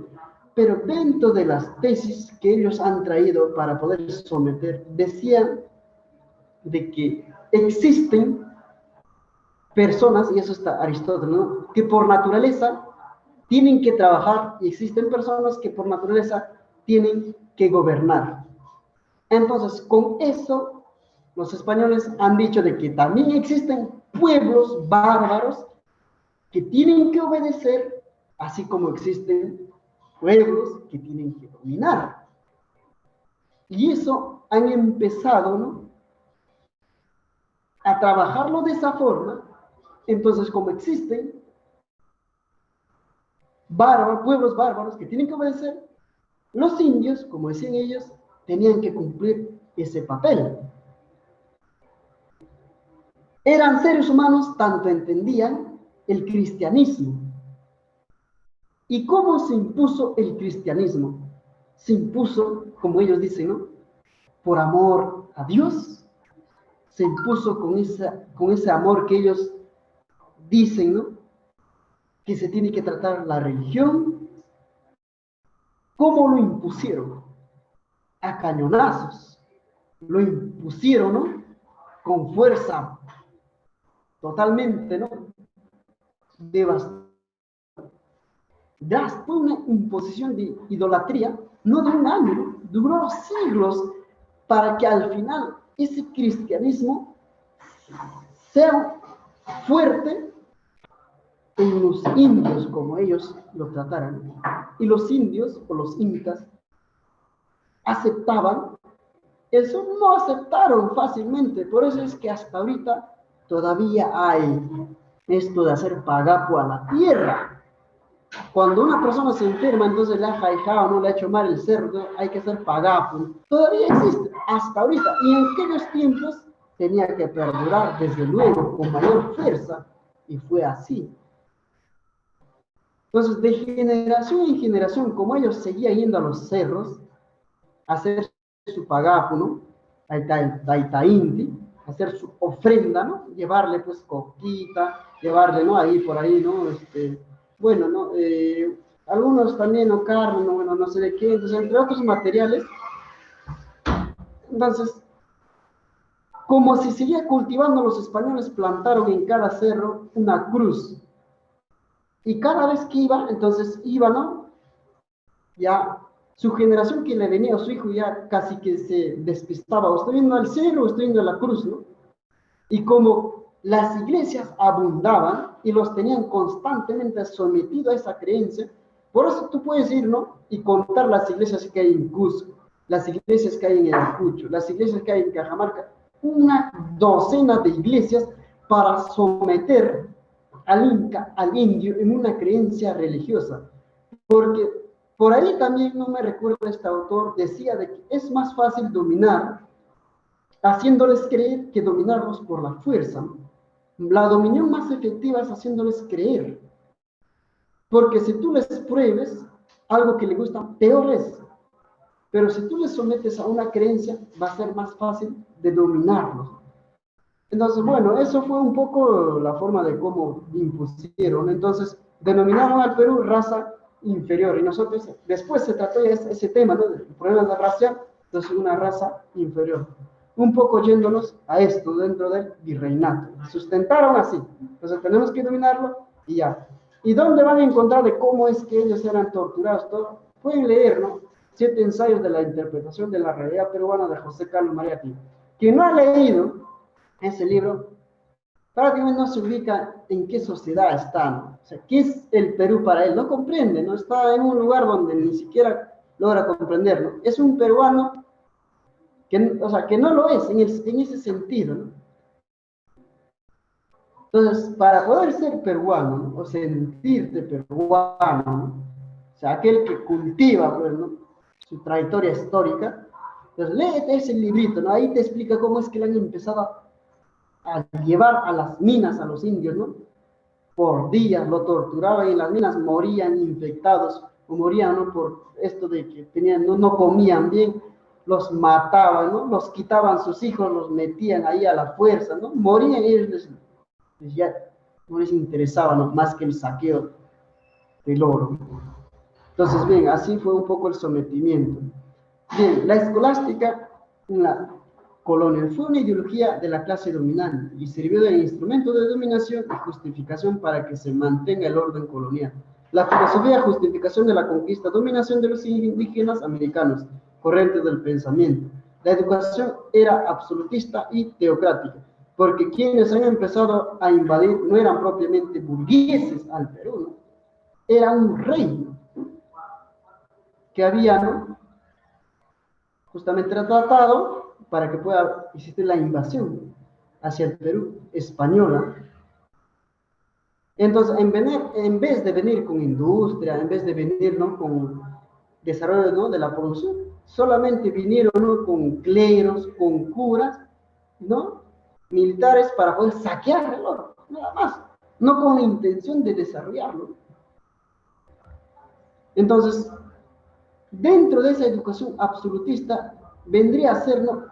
Pero dentro de las tesis que ellos han traído para poder someter, decían de que existen personas, y eso está Aristóteles, ¿no?, que por naturaleza tienen que trabajar, y existen personas que por naturaleza tienen que gobernar. Entonces, con eso, los españoles han dicho de que también existen pueblos bárbaros que tienen que obedecer, así como existen pueblos que tienen que dominar. Y eso han empezado, ¿no?, a trabajarlo de esa forma. Entonces, como existen pueblos bárbaros que tienen que obedecer, los indios, como decían ellos, tenían que cumplir ese papel. Eran seres humanos, tanto entendían el cristianismo. ¿Y cómo se impuso el cristianismo? Se impuso, como ellos dicen, ¿no?, por amor a Dios. Se impuso con ese amor que ellos dicen, ¿no?, que se tiene que tratar la religión. ¿Cómo lo impusieron? A cañonazos. Lo impusieron, ¿no?, con fuerza totalmente, ¿no?, devastadora. Fue una imposición de idolatría, no de un año, ¿no?, duró siglos para que al final ese cristianismo sea fuerte en los indios, como ellos lo trataran. Y los indios o los incas aceptaban eso, no aceptaron fácilmente. Por eso es que hasta ahorita todavía hay esto de hacer pagapo a la tierra. Cuando una persona se enferma, entonces le ha jaijado, no le ha hecho mal el cerdo, hay que hacer pagapo. Todavía existe hasta ahorita. Y en aquellos tiempos tenía que perdurar, desde luego, con mayor fuerza. Y fue así. Entonces, de generación en generación, como ellos seguían yendo a los cerros a hacer su pagapo, ¿no?, a Taitainti, hacer su ofrenda, ¿no?, llevarle pues coquita, llevarle, ¿no?, ahí por ahí, ¿no?, bueno, ¿no?, algunos también, ¿no?, carne, ¿no?, bueno, no sé de qué, entonces, entre otros materiales. Entonces, como si seguía cultivando, los españoles plantaron en cada cerro una cruz. Y cada vez que iba, entonces iba, ¿no?, ya su generación que le venía a su hijo ya casi que se despistaba, o estoy yendo al cerro o estoy yendo a la cruz, ¿no? Y como las iglesias abundaban y los tenían constantemente sometidos a esa creencia, por eso tú puedes ir, ¿no?, y contar las iglesias que hay en Cusco, las iglesias que hay en Ayacucho, las iglesias que hay en Cajamarca, una docena de iglesias para someter al inca, al indio, en una creencia religiosa. Porque por ahí también, no me recuerdo, este autor decía de que es más fácil dominar haciéndoles creer que dominarlos por la fuerza. La dominión más efectiva es haciéndoles creer. Porque si tú les pruebes algo que les gusta, peor es. Pero si tú les sometes a una creencia, va a ser más fácil de dominarlos. Entonces, bueno, eso fue un poco la forma de cómo impusieron. Entonces, denominaron al Perú raza inferior. Y nosotros, después se trató ese tema, ¿no?, del problema de la raza, entonces una raza inferior. Un poco yéndonos a esto dentro del virreinato. Sustentaron así. Entonces, tenemos que dominarlo y ya. ¿Y dónde van a encontrar de cómo es que ellos eran torturados? Todo? Pueden leer, ¿no?, 7 ensayos de la interpretación de la realidad peruana de José Carlos Mariátegui. Quien no ha leído ese libro, prácticamente no se ubica en qué sociedad está, ¿no? O sea, ¿qué es el Perú para él? No comprende, ¿no? Está en un lugar donde ni siquiera logra comprenderlo. Es un peruano que, o sea, que no lo es en ese sentido, ¿no? Entonces, para poder ser peruano, ¿no?, o sentirte peruano, ¿no?, o sea, aquel que cultiva, pues, ¿no?, su trayectoria histórica, entonces léete ese librito, ¿no? Ahí te explica cómo es que le han empezado a llevar a las minas a los indios, ¿no? Por días lo torturaban y en las minas morían infectados, o morían, ¿no?, por esto de que tenían, no comían bien, los mataban, ¿no?, los quitaban sus hijos, los metían ahí a la fuerza, ¿no? Morían, ellos ya no les interesaba, ¿no?, más que el saqueo del oro. Entonces, bien, así fue un poco el sometimiento. Bien, la escolástica en la colonia fue una ideología de la clase dominante y sirvió de instrumento de dominación y justificación para que se mantenga el orden colonial. La filosofía de justificación de la conquista, dominación de los indígenas americanos, corriente del pensamiento. La educación era absolutista y teocrática, porque quienes han empezado a invadir no eran propiamente burgueses al Perú, ¿no? Era un rey que había, ¿no?, justamente tratado para que pueda existir la invasión hacia el Perú española. Entonces, en vez de venir con industria, en vez de venir, ¿no?, con desarrollo, ¿no?, de la producción, solamente vinieron, ¿no?, con cleros, con curas, ¿no?, militares para poder saquear el oro, nada más, no con la intención de desarrollarlo. Entonces, dentro de esa educación absolutista vendría a ser, ¿no?,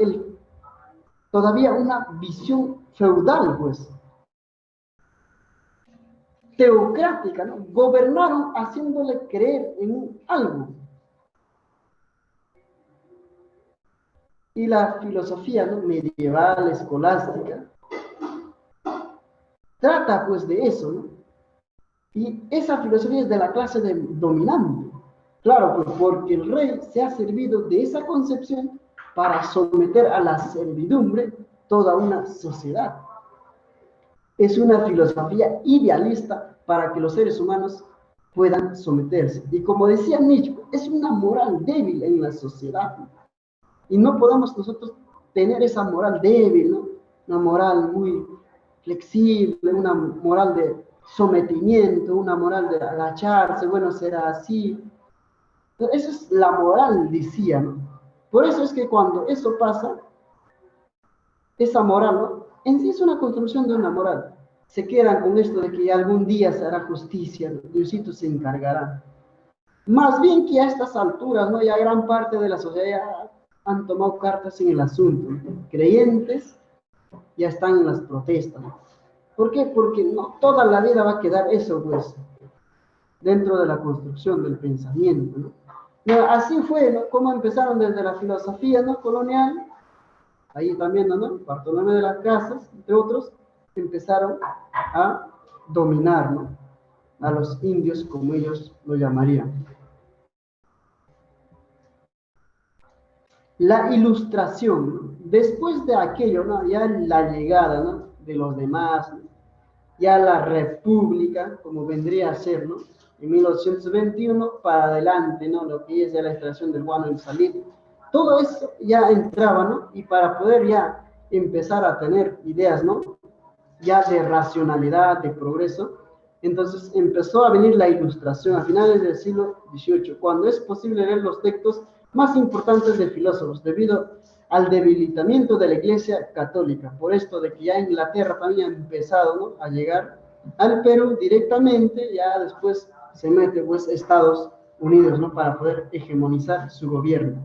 todavía una visión feudal, pues, teocrática, ¿no? Gobernaron haciéndole creer en algo. Y la filosofía, ¿no?, medieval, escolástica, trata pues de eso, ¿no? Y esa filosofía es de la clase dominante. Claro, pues porque el rey se ha servido de esa concepción para someter a la servidumbre toda una sociedad. Es una filosofía idealista para que los seres humanos puedan someterse. Y como decía Nietzsche, es una moral débil en la sociedad. Y no podemos nosotros tener esa moral débil, ¿no?, una moral muy flexible, una moral de sometimiento, una moral de agacharse, bueno, será así. Esa es la moral, decía, ¿no? Por eso es que cuando eso pasa, esa moral, ¿no?, en sí es una construcción de una moral. Se quedan con esto de que algún día se hará justicia, ¿no?, Diosito se encargará. Más bien que a estas alturas, ¿no?, ya gran parte de la sociedad han tomado cartas en el asunto, ¿no? Creyentes ya están en las protestas, ¿no? ¿Por qué? Porque no toda la vida va a quedar eso, pues, dentro de la construcción del pensamiento, ¿no? Así fue, ¿no?, como empezaron desde la filosofía, ¿no?, colonial, ahí también, ¿no?, Bartolomé de las Casas, entre otros, empezaron a dominar, ¿no?, a los indios, como ellos lo llamarían. La ilustración, ¿no?, después de aquello, ¿no?, ya la llegada, ¿no?, de los demás, ¿no?, ya la república, como vendría a ser, ¿no?, en 1821 para adelante, ¿no?, lo que es ya la extracción del guano y el salitre, todo eso ya entraba, ¿no?, y para poder ya empezar a tener ideas, ¿no?, ya de racionalidad, de progreso, entonces empezó a venir la ilustración a finales del siglo XVIII, cuando es posible leer los textos más importantes de filósofos, debido al debilitamiento de la Iglesia Católica. Por esto de que ya Inglaterra también ha empezado, ¿no?, a llegar al Perú directamente, ya después se mete pues Estados Unidos, ¿no?, para poder hegemonizar su gobierno.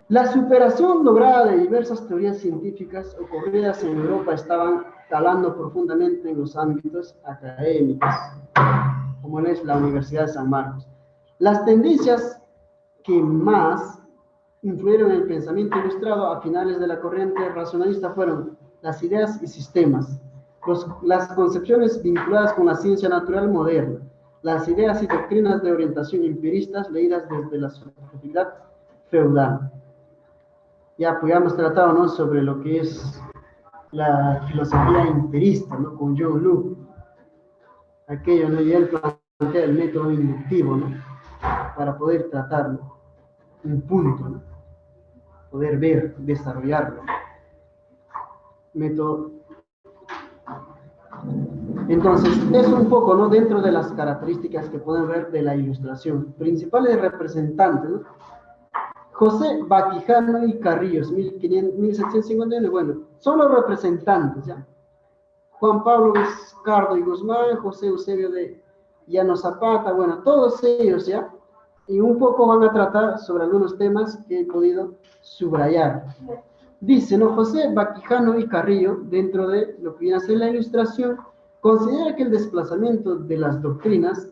La superación lograda de diversas teorías científicas ocurridas en Europa estaban calando profundamente en los ámbitos académicos, como es la Universidad de San Marcos. Las tendencias que más influyeron en el pensamiento ilustrado a finales de la corriente racionalista fueron las ideas y sistemas, las concepciones vinculadas con la ciencia natural moderna, las ideas y doctrinas de orientación empiristas leídas desde la subjetividad feudal. Ya, pues ya hemos tratado, ¿no?, sobre lo que es la filosofía empirista, ¿no?, con John Locke. Aquello, ¿no?, y él plantea el método inductivo, ¿no?, para poder tratarlo, un punto, ¿no?, poder ver, desarrollarlo. Método. Entonces, es un poco, ¿no?, dentro de las características que pueden ver de la ilustración. Principales representantes, ¿no? José Baquijano y Carrillos, 1751, bueno, son los representantes, ¿ya? Juan Pablo Vizcardo y Guzmán, José Eusebio de Llano Zapata, bueno, todos ellos, ¿ya? Y un poco van a tratar sobre algunos temas que he podido subrayar. Dice, ¿no? José Baquijano y Carrillo, dentro de lo que viene a ser la Ilustración, considera que el desplazamiento de las doctrinas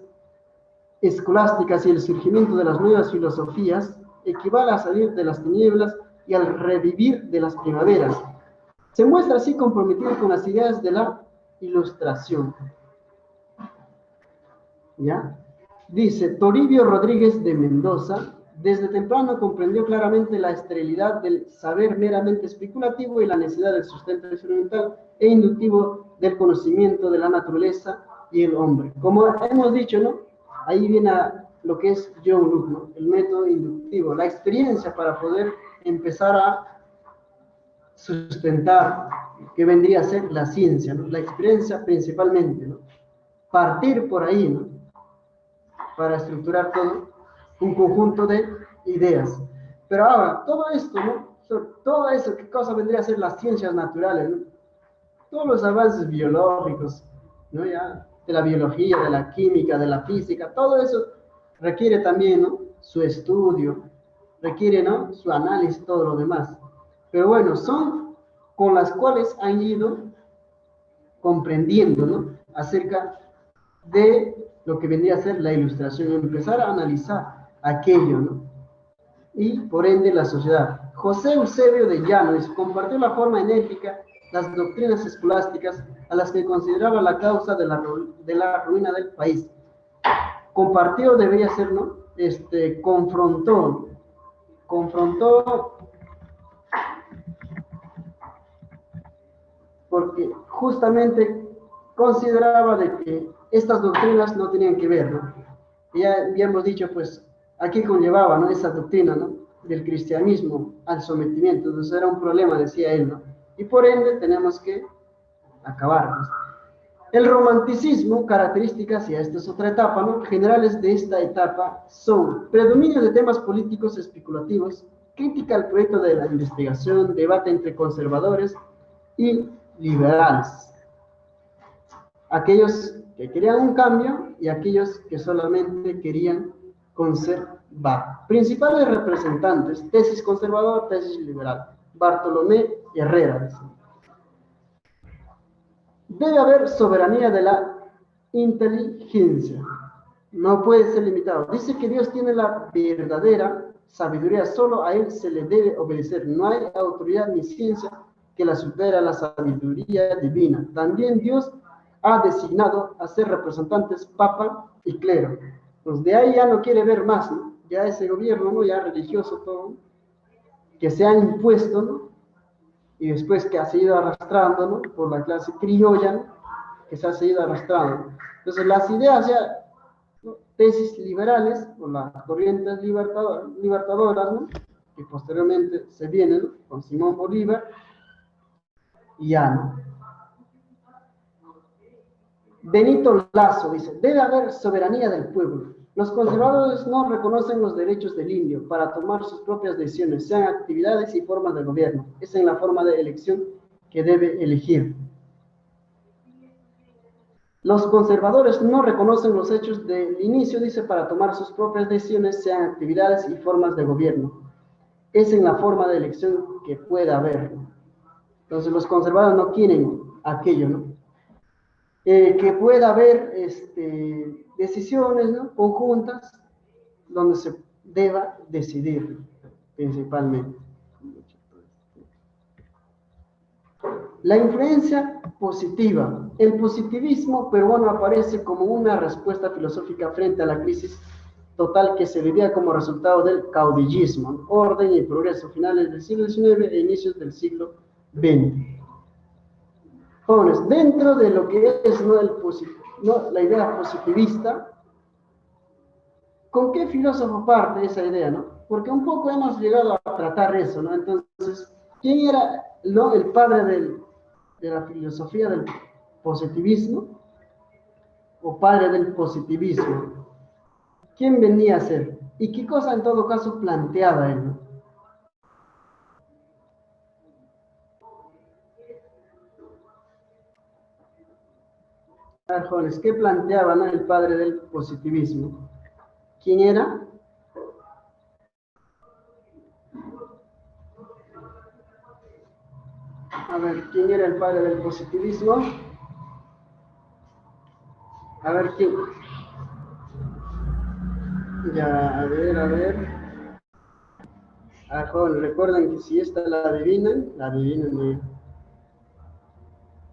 escolásticas y el surgimiento de las nuevas filosofías equivale a salir de las tinieblas y al revivir de las primaveras. Se muestra así comprometido con las ideas de la Ilustración. ¿Ya? Dice, Toribio Rodríguez de Mendoza, desde temprano comprendió claramente la esterilidad del saber meramente especulativo y la necesidad del sustento experimental e inductivo del conocimiento de la naturaleza y el hombre. Como hemos dicho, ¿no? Ahí viene lo que es John Locke, ¿no? El método inductivo, la experiencia para poder empezar a sustentar que vendría a ser la ciencia, ¿no? La experiencia principalmente, ¿no? Partir por ahí, ¿no? Para estructurar todo un conjunto de ideas. Pero ahora, todo esto, ¿no? Todo eso, ¿qué cosa vendría a ser las ciencias naturales, ¿no? Todos los avances biológicos, ¿no? Ya, de la biología, de la química, de la física, todo eso requiere también, ¿no? Su estudio, requiere, ¿no? Su análisis, todo lo demás. Pero bueno, son con las cuales han ido comprendiendo, ¿no? Acerca de lo que vendría a ser la Ilustración, empezar a analizar aquello, ¿no? Y por ende la sociedad. José Eusebio de Llanos compartió la forma enérgica las doctrinas escolásticas a las que consideraba la causa de la ruina del país. Compartió, debería ser, ¿no? Confrontó porque justamente consideraba de que estas doctrinas no tenían que ver, ¿no? Ya hemos dicho, pues, ¿a qué conllevaba, ¿no? Esa doctrina, ¿no? Del cristianismo al sometimiento. Entonces era un problema, decía él, ¿no? Y por ende tenemos que acabarlos. El romanticismo, características, y esta es otra etapa, ¿no? Generales de esta etapa son predominio de temas políticos especulativos, crítica al proyecto de la investigación, debate entre conservadores y liberales. Aquellos que querían un cambio y aquellos que solamente querían conservar. Principales representantes, tesis conservador, tesis liberal. Bartolomé Herrera. Debe haber soberanía de la inteligencia. No puede ser limitado. Dice que Dios tiene la verdadera sabiduría. Solo a Él se le debe obedecer. No hay autoridad ni ciencia que la supera la sabiduría divina. También Dios ha designado a ser representantes papa y clero. Pues de ahí ya no quiere ver más, ¿no? Ya ese gobierno, ¿no? Ya religioso todo, que se ha impuesto, ¿no? Y después que ha seguido arrastrando, ¿no? Por la clase criolla, ¿no? Que se ha seguido arrastrando. Entonces las ideas ya, ¿no? Tesis liberales, o las corrientes libertadoras, ¿no? Que posteriormente se vienen, ¿no? Con Simón Bolívar, y ya, ¿no? Benito Lazo dice, debe haber soberanía del pueblo. Los conservadores no reconocen los derechos del indio para tomar sus propias decisiones, sean actividades y formas de gobierno. Es en la forma de elección que debe elegir. Los conservadores no reconocen los hechos del inicio, dice, para tomar sus propias decisiones, sean actividades y formas de gobierno. Es en la forma de elección que pueda haber. Entonces los conservadores no quieren aquello, ¿no? Que pueda haber decisiones, ¿no? Conjuntas donde se deba decidir principalmente. La influencia positiva. El positivismo peruano aparece como una respuesta filosófica frente a la crisis total que se vivía como resultado del caudillismo, orden y progreso, finales del siglo XIX e inicios del siglo XX. Jóvenes, dentro de lo que es, ¿no? La idea positivista, ¿con qué filósofo parte esa idea, no? Porque un poco hemos llegado a tratar eso, ¿no? Entonces, ¿quién era, no, el padre de la filosofía del positivismo? ¿O padre del positivismo? ¿Quién venía a ser? ¿Y qué cosa en todo caso planteaba él, no? A ver, jóvenes, ¿qué planteaba, no, el padre del positivismo? ¿Quién era? A ver, ¿quién era el padre del positivismo? A ver, ¿quién? Ya, a ver, a ver. Ah, joven, recuerden que si esta la adivinan.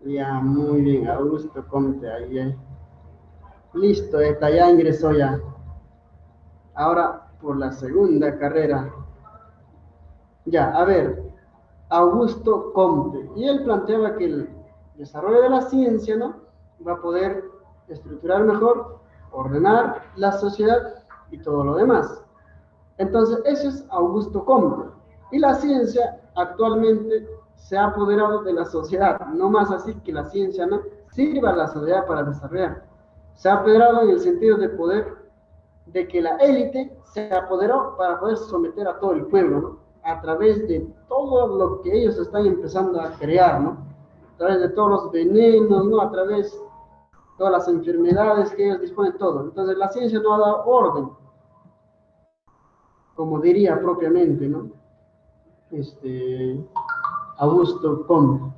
Ya, muy bien, Augusto Comte, ahí, ahí. Listo, esta ya ingresó ya. Ahora, por la segunda carrera. Ya, a ver, Augusto Comte. Y él planteaba que el desarrollo de la ciencia, ¿no? Va a poder estructurar mejor, ordenar la sociedad y todo lo demás. Entonces, eso es Augusto Comte. Y la ciencia actualmente se ha apoderado de la sociedad, no más así que la ciencia no sirva a la sociedad para desarrollar. Se ha apoderado en el sentido de poder, de que la élite se apoderó para poder someter a todo el pueblo, ¿no? A través de todo lo que ellos están empezando a crear, ¿no? A través de todos los venenos, ¿no? A través de todas las enfermedades que ellos disponen, todo. Entonces, la ciencia no ha dado orden, como diría propiamente, ¿no? Augusto Comte.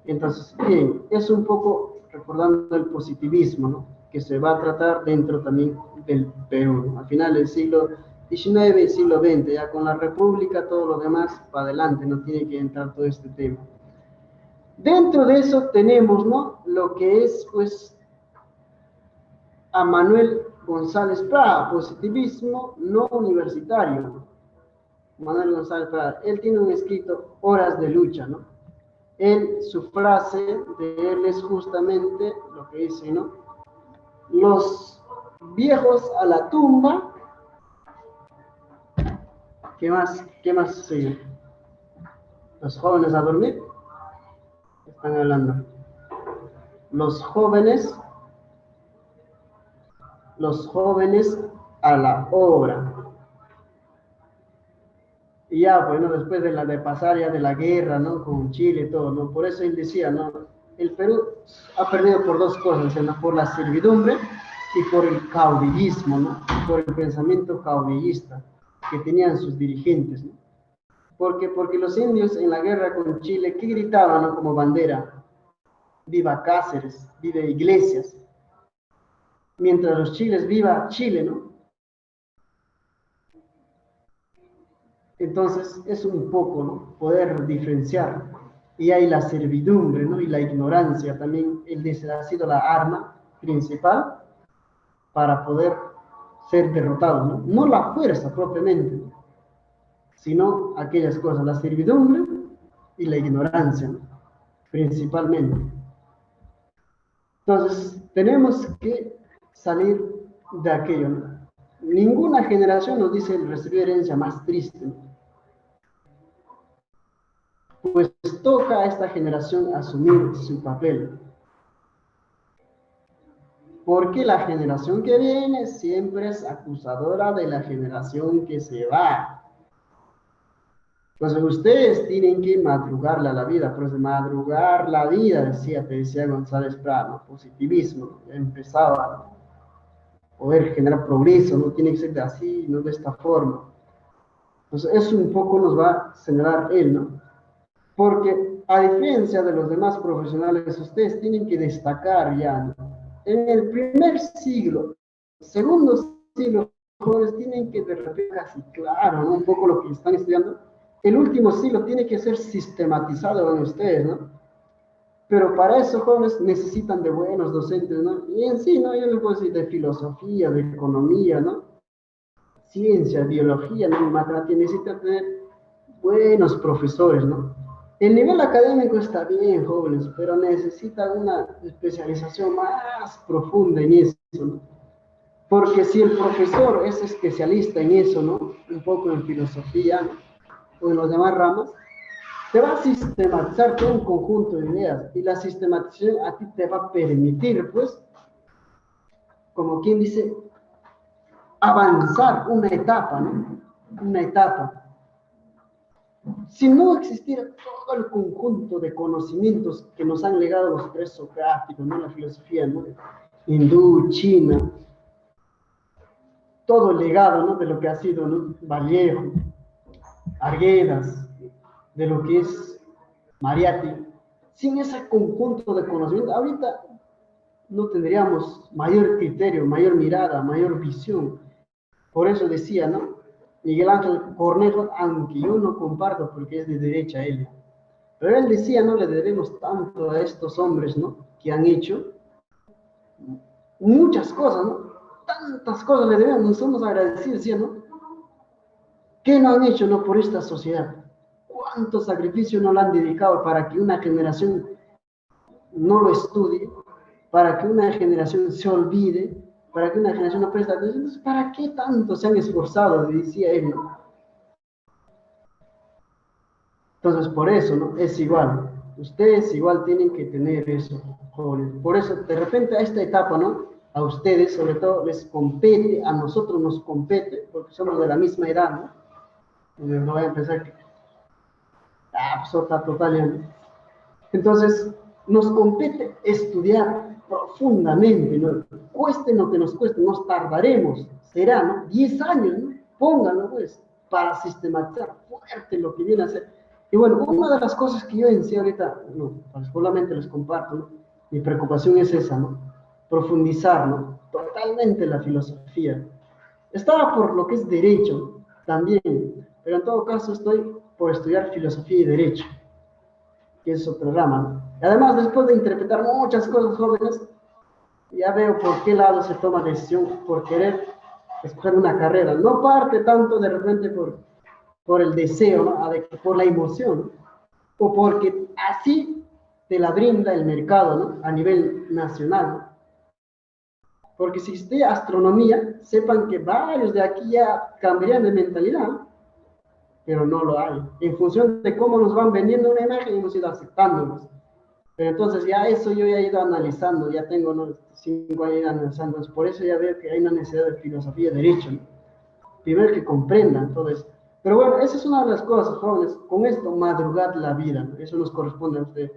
Entonces, bien, es un poco recordando el positivismo, ¿no? Que se va a tratar dentro también del Perú, ¿no? Al final del siglo XIX y siglo XX, ya con la República, todo lo demás para adelante, no tiene que entrar todo este tema. Dentro de eso tenemos, ¿no? Lo que es, pues, a Manuel González Prada, positivismo no universitario. Manuel González Prada, él tiene un escrito, Horas de lucha, ¿no? Él, su frase de él es justamente lo que dice, ¿no? Los viejos a la tumba, ¿qué más? ¿Qué más sigue? Los jóvenes a dormir, están hablando. Los jóvenes a la obra. Y ya, bueno, después de pasar ya de la guerra, ¿no? Con Chile y todo, ¿no? Por eso él decía, ¿no? El Perú ha perdido por dos cosas, ¿no? Por la servidumbre y por el caudillismo, ¿no? Por el pensamiento caudillista que tenían sus dirigentes, ¿no? Porque los indios en la guerra con Chile, ¿qué gritaban, ¿no? Como bandera? Viva Cáceres, viva Iglesias. Mientras los chiles, viva Chile, ¿no? Entonces, es un poco, ¿no? Poder diferenciar. Y hay la servidumbre, ¿no? Y la ignorancia también, ha sido la arma principal para poder ser derrotado, ¿no? No la fuerza propiamente, sino aquellas cosas, la servidumbre y la ignorancia, ¿no? Principalmente. Entonces, tenemos que salir de aquello, ¿no? Ninguna generación nos dice recibió herencia más triste, ¿no? Pues toca a esta generación asumir su papel. Porque la generación que viene siempre es acusadora de la generación que se va. Entonces ustedes tienen que madrugarle a la vida, por eso madrugar la vida, te decía González Prada, positivismo, ya empezaba a poder generar progreso, no tiene que ser de así, no de esta forma. Entonces eso un poco nos va a señalar él, ¿no? Porque a diferencia de los demás profesionales, ustedes tienen que destacar ya, ¿no? En el primer siglo, segundo siglo, jóvenes tienen que de repente casi claro, ¿no? Un poco lo que están estudiando. El último siglo tiene que ser sistematizado en ustedes, ¿no? Pero para eso, jóvenes, necesitan de buenos docentes, ¿no? Y en sí, ¿no? Yo les puedo decir de filosofía, de economía, ¿no? Ciencia, biología, ¿no? Matemáticas, necesitan tener buenos profesores, ¿no? El nivel académico está bien, jóvenes, pero necesitan una especialización más profunda en eso, ¿no? Porque si el profesor es especialista en eso, ¿no? Un poco en filosofía, ¿no? O en las demás ramas, te va a sistematizar todo un conjunto de ideas y la sistematización a ti te va a permitir, pues, como quien dice, avanzar una etapa, ¿no? Una etapa. Si no existiera todo el conjunto de conocimientos que nos han legado los presocráticos, ¿no? La filosofía, ¿no? Hindú, China, todo el legado, ¿no? De lo que ha sido, ¿no? Vallejo, Arguedas, de lo que es Mariatti, sin ese conjunto de conocimiento, ahorita no tendríamos mayor criterio, mayor mirada, mayor visión. Por eso decía, ¿no? Miguel Ángel Cornejo, aunque yo no comparto porque es de derecha él, pero él decía, no le debemos tanto a estos hombres, ¿no? Que han hecho muchas cosas, ¿no? Tantas cosas le debemos, somos agradecidos, ¿sí, no? ¿Qué no han hecho, no, por esta sociedad? ¿Cuántos sacrificios no le han dedicado para que una generación no lo estudie, para que una generación se olvide, para que una generación no preste atención? Entonces, ¿para qué tanto se han esforzado? Decía él, ¿no? Entonces, por eso, ¿no? Es igual. Ustedes igual tienen que tener eso, jóvenes. Por eso, de repente, a esta etapa, ¿no? A ustedes, sobre todo, les compete, a nosotros nos compete, porque somos de la misma edad, ¿no? No voy a empezar que, pues otra total. Entonces, nos compete estudiar profundamente, ¿no? Cueste lo que nos cueste, nos tardaremos, será, ¿no? 10 años, ¿no? Pónganlo, pues, para sistematizar fuerte lo que viene a ser. Y bueno, una de las cosas que yo en sí ahorita, no, solamente les comparto, ¿no? Mi preocupación es esa, ¿no? Profundizar, ¿no? Totalmente la filosofía. Estaba por lo que es derecho también, pero en todo caso estoy por estudiar filosofía y derecho, que es otro rama, ¿no? Y además, después de interpretar muchas cosas, jóvenes, ya veo por qué lado se toma decisión por querer escoger una carrera. No parte tanto de repente por el deseo, ¿no? Por la emoción, ¿no? O porque así te la brinda el mercado, ¿no? A nivel nacional, ¿no? Porque si estudia astronomía, sepan que varios de aquí ya cambiarían de mentalidad, ¿no? Pero no lo hay. En función de cómo nos van vendiendo una imagen, hemos ido aceptándonos. Pero entonces ya eso yo ya he ido analizando, ya tengo, ¿no? 5 años analizando, entonces por eso ya veo que hay una necesidad de filosofía y derecho, ¿no? Primero que comprendan todo eso. Pero bueno, esa es una de las cosas, jóvenes, con esto madrugad la vida, ¿no? Eso nos corresponde a ustedes.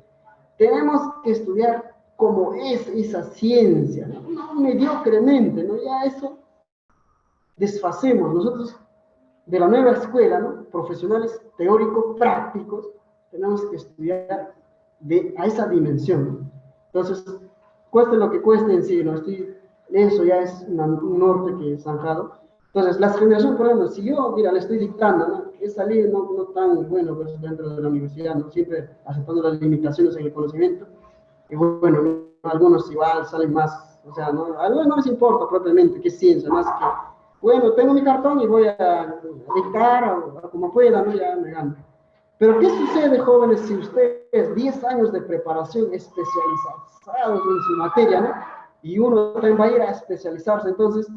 Tenemos que estudiar como es esa ciencia, ¿no? No mediocremente, ¿no? Ya eso desfacemos. Nosotros de la nueva escuela, ¿no? Profesionales teóricos, prácticos, tenemos que estudiar a esa dimensión, ¿no? Entonces, cueste lo que cueste en sí, ¿no? Eso ya es un norte que he zanjado. Entonces, las generaciones, por ejemplo, si yo, mira, le estoy dictando, ¿no? He salido no tan bueno pues, dentro de la universidad, ¿no? Siempre aceptando las limitaciones en el conocimiento. Y bueno, ¿no? Algunos igual salen más, o sea, ¿no? A algunos no les importa propiamente qué ciencia, más que, bueno, tengo mi cartón y voy a dictar o como pueda, ¿no? Ya me gano. Pero ¿qué sucede, jóvenes, si ustedes 10 años de preparación especializados en su materia, ¿no? Y uno también va a ir a especializarse? Entonces,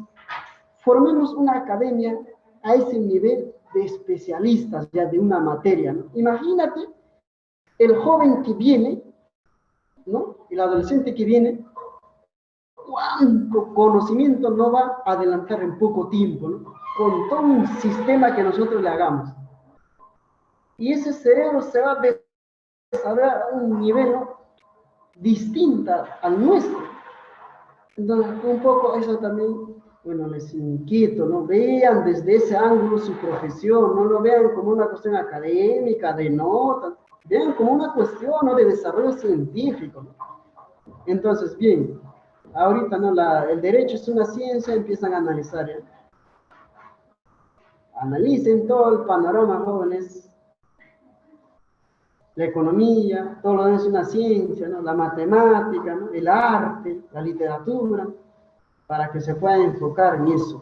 formemos una academia a ese nivel de especialistas ya de una materia, ¿no? Imagínate el joven que viene, ¿no? El adolescente que viene, cuánto conocimiento no va a adelantar en poco tiempo, ¿no? Con todo un sistema que nosotros le hagamos. Y ese cerebro se va a desarrollar a un nivel, ¿no? Distinto al nuestro. Entonces, un poco eso también, bueno, les inquieto, ¿no? Vean desde ese ángulo su profesión, no lo vean como una cuestión académica, de notas, vean como una cuestión, ¿no? De desarrollo científico, ¿no? Entonces, bien, ahorita, ¿no? El derecho es una ciencia, empiezan a analizar, ¿ya? Analicen todo el panorama, jóvenes. La economía, todo lo demás es una ciencia, ¿no? La matemática, ¿no? El arte, la literatura, para que se puedan enfocar en eso.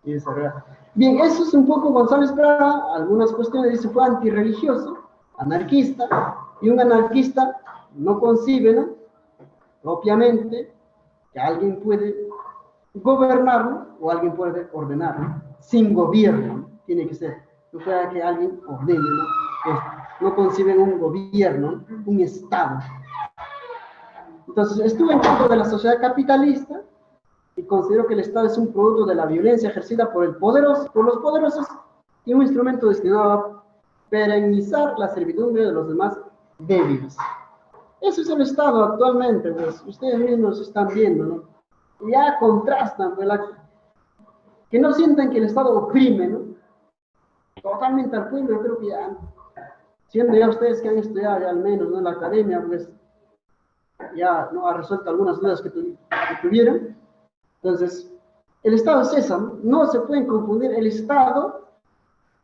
Y desarrollar. Bien, eso es un poco González Prada, algunas cuestiones, dice, fue antirreligioso, anarquista, y un anarquista no concibe, ¿no? Propiamente, que alguien puede gobernarlo o alguien puede ordenarlo, sin gobierno, ¿no? Tiene que ser, no puede que alguien ordene, ¿no? No conciben un gobierno, un Estado. Entonces, estuve en contra de la sociedad capitalista y considero que el Estado es un producto de la violencia ejercida por los poderosos y un instrumento destinado a perennizar la servidumbre de los demás débiles. Eso es el Estado actualmente, pues ustedes mismos están viendo, ¿no? Y ya contrastan, pues, que no sientan que el Estado oprime, ¿no? Totalmente al pueblo, yo creo que ya siendo ya ustedes que han estudiado ya al menos, ¿no?, en la academia, pues ya no ha resuelto algunas dudas que tuvieron. Entonces, el Estado es eso, ¿no? No se pueden confundir. El Estado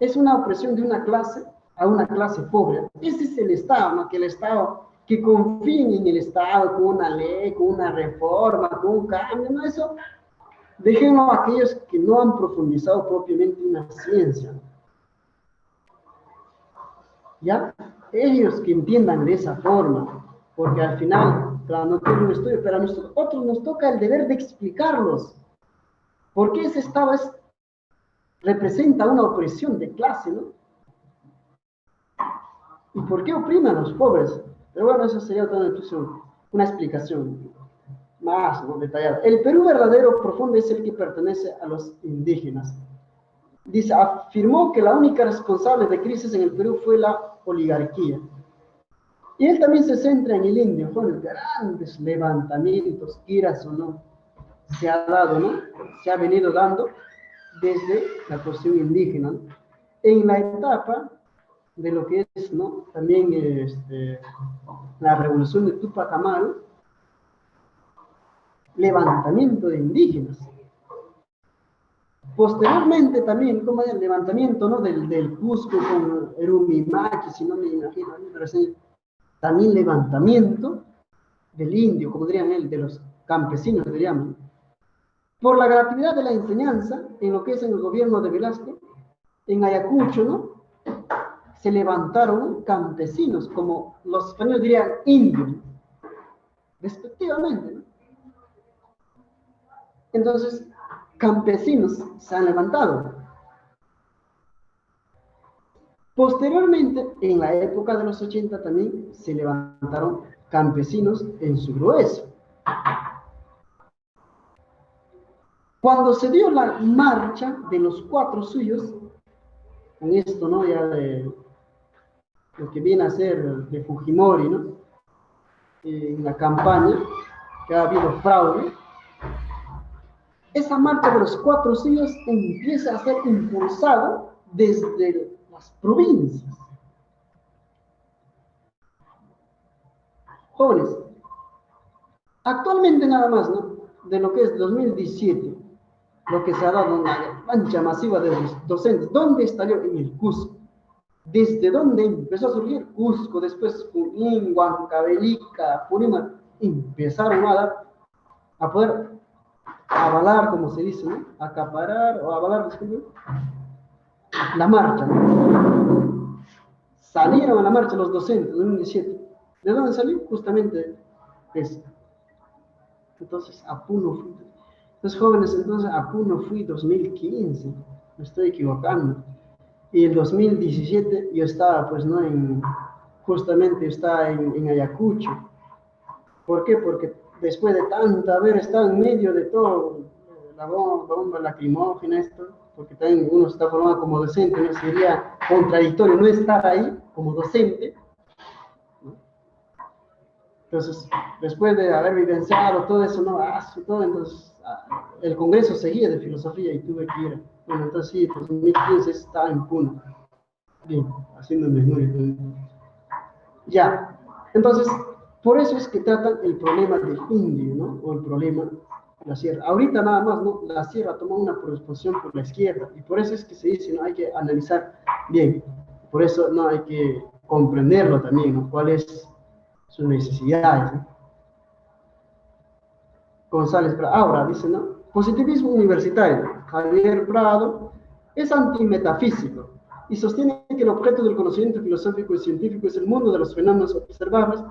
es una opresión de una clase a una clase pobre. Ese es el Estado, ¿no? Que el Estado, que confíen en el Estado con una ley, con una reforma, con un cambio, ¿no? Eso, déjenlo a aquellos que no han profundizado propiamente una ciencia, ¿no? ¿Ya? Ellos que entiendan de esa forma, porque al final, claro, no tienen un estudio, pero a nosotros nos toca el deber de explicarlos. ¿Por qué ese Estado representa una opresión de clase, ¿no? ¿Y por qué oprime a los pobres? Pero bueno, eso sería una explicación más, ¿no?, detallada. El Perú verdadero profundo es el que pertenece a los indígenas. Dice, afirmó que la única responsable de crisis en el Perú fue la oligarquía. Y él también se centra en el indio, con grandes levantamientos, quieras o no, se ha dado, ¿no? Se ha venido dando desde la cuestión indígena, ¿no?, en la etapa de lo que es, ¿no?, también la revolución de Túpac Amaru, levantamiento de indígenas. Posteriormente también, como el levantamiento, ¿no?, del Cusco con Erumimachi, si no me imagino, también levantamiento del indio, como dirían él, de los campesinos, diríamos, por la gratuidad de la enseñanza, en lo que es en el gobierno de Velasco, en Ayacucho, ¿no?, se levantaron campesinos, como los españoles dirían indios, respectivamente, ¿no? Entonces, campesinos se han levantado. Posteriormente, en la época de los 80 también se levantaron campesinos en su grueso. Cuando se dio la marcha de los 4 suyos, en esto, ¿no?, ya de lo que viene a ser de Fujimori, ¿no?, en la campaña, que ha habido fraude, esa marcha de los 4 suyos empieza a ser impulsada desde las provincias. Jóvenes, actualmente nada más, ¿no?, de lo que es 2017, lo que se ha dado una mancha masiva de los docentes. ¿Dónde estalló? En el Cusco. ¿Desde dónde empezó a surgir? Cusco, después Junín, Huancavelica, Purímac, empezaron a poder avalar, como se dice, ¿no?, acaparar o avalar, disculpen, la marcha, ¿no? Salieron a la marcha los docentes en 2017. ¿De dónde salió? Justamente eso. Entonces, a Puno fui. Entonces, jóvenes, entonces a Puno fui 2015. Me estoy equivocando. Y en 2017 yo estaba, pues, ¿no?, justamente estaba en Ayacucho. ¿Por qué? Porque después de tanto haber estado en medio de todo, la bomba lacrimógena, esto, porque también uno está formado como docente, ¿no? Sería contradictorio no estar ahí como docente, ¿no? Entonces, después de haber vivenciado todo eso, ¿no?, todo, entonces, el congreso seguía de filosofía y tuve que ir. Bueno, entonces sí, pues en 2015 estaba en Puno, bien, haciendo memoria. Ya, entonces, por eso es que tratan el problema del indio, ¿no?, o el problema de la sierra. Ahorita nada más, ¿no?, la sierra tomó una predisposición por la izquierda, y por eso es que se dice, ¿no?, hay que analizar bien, por eso no hay que comprenderlo también, ¿no?, cuáles sus necesidades, ¿no? González Prado, ahora dice, ¿no?, positivismo universitario. Javier Prado es antimetafísico y sostiene que el objeto del conocimiento filosófico y científico es el mundo de los fenómenos observables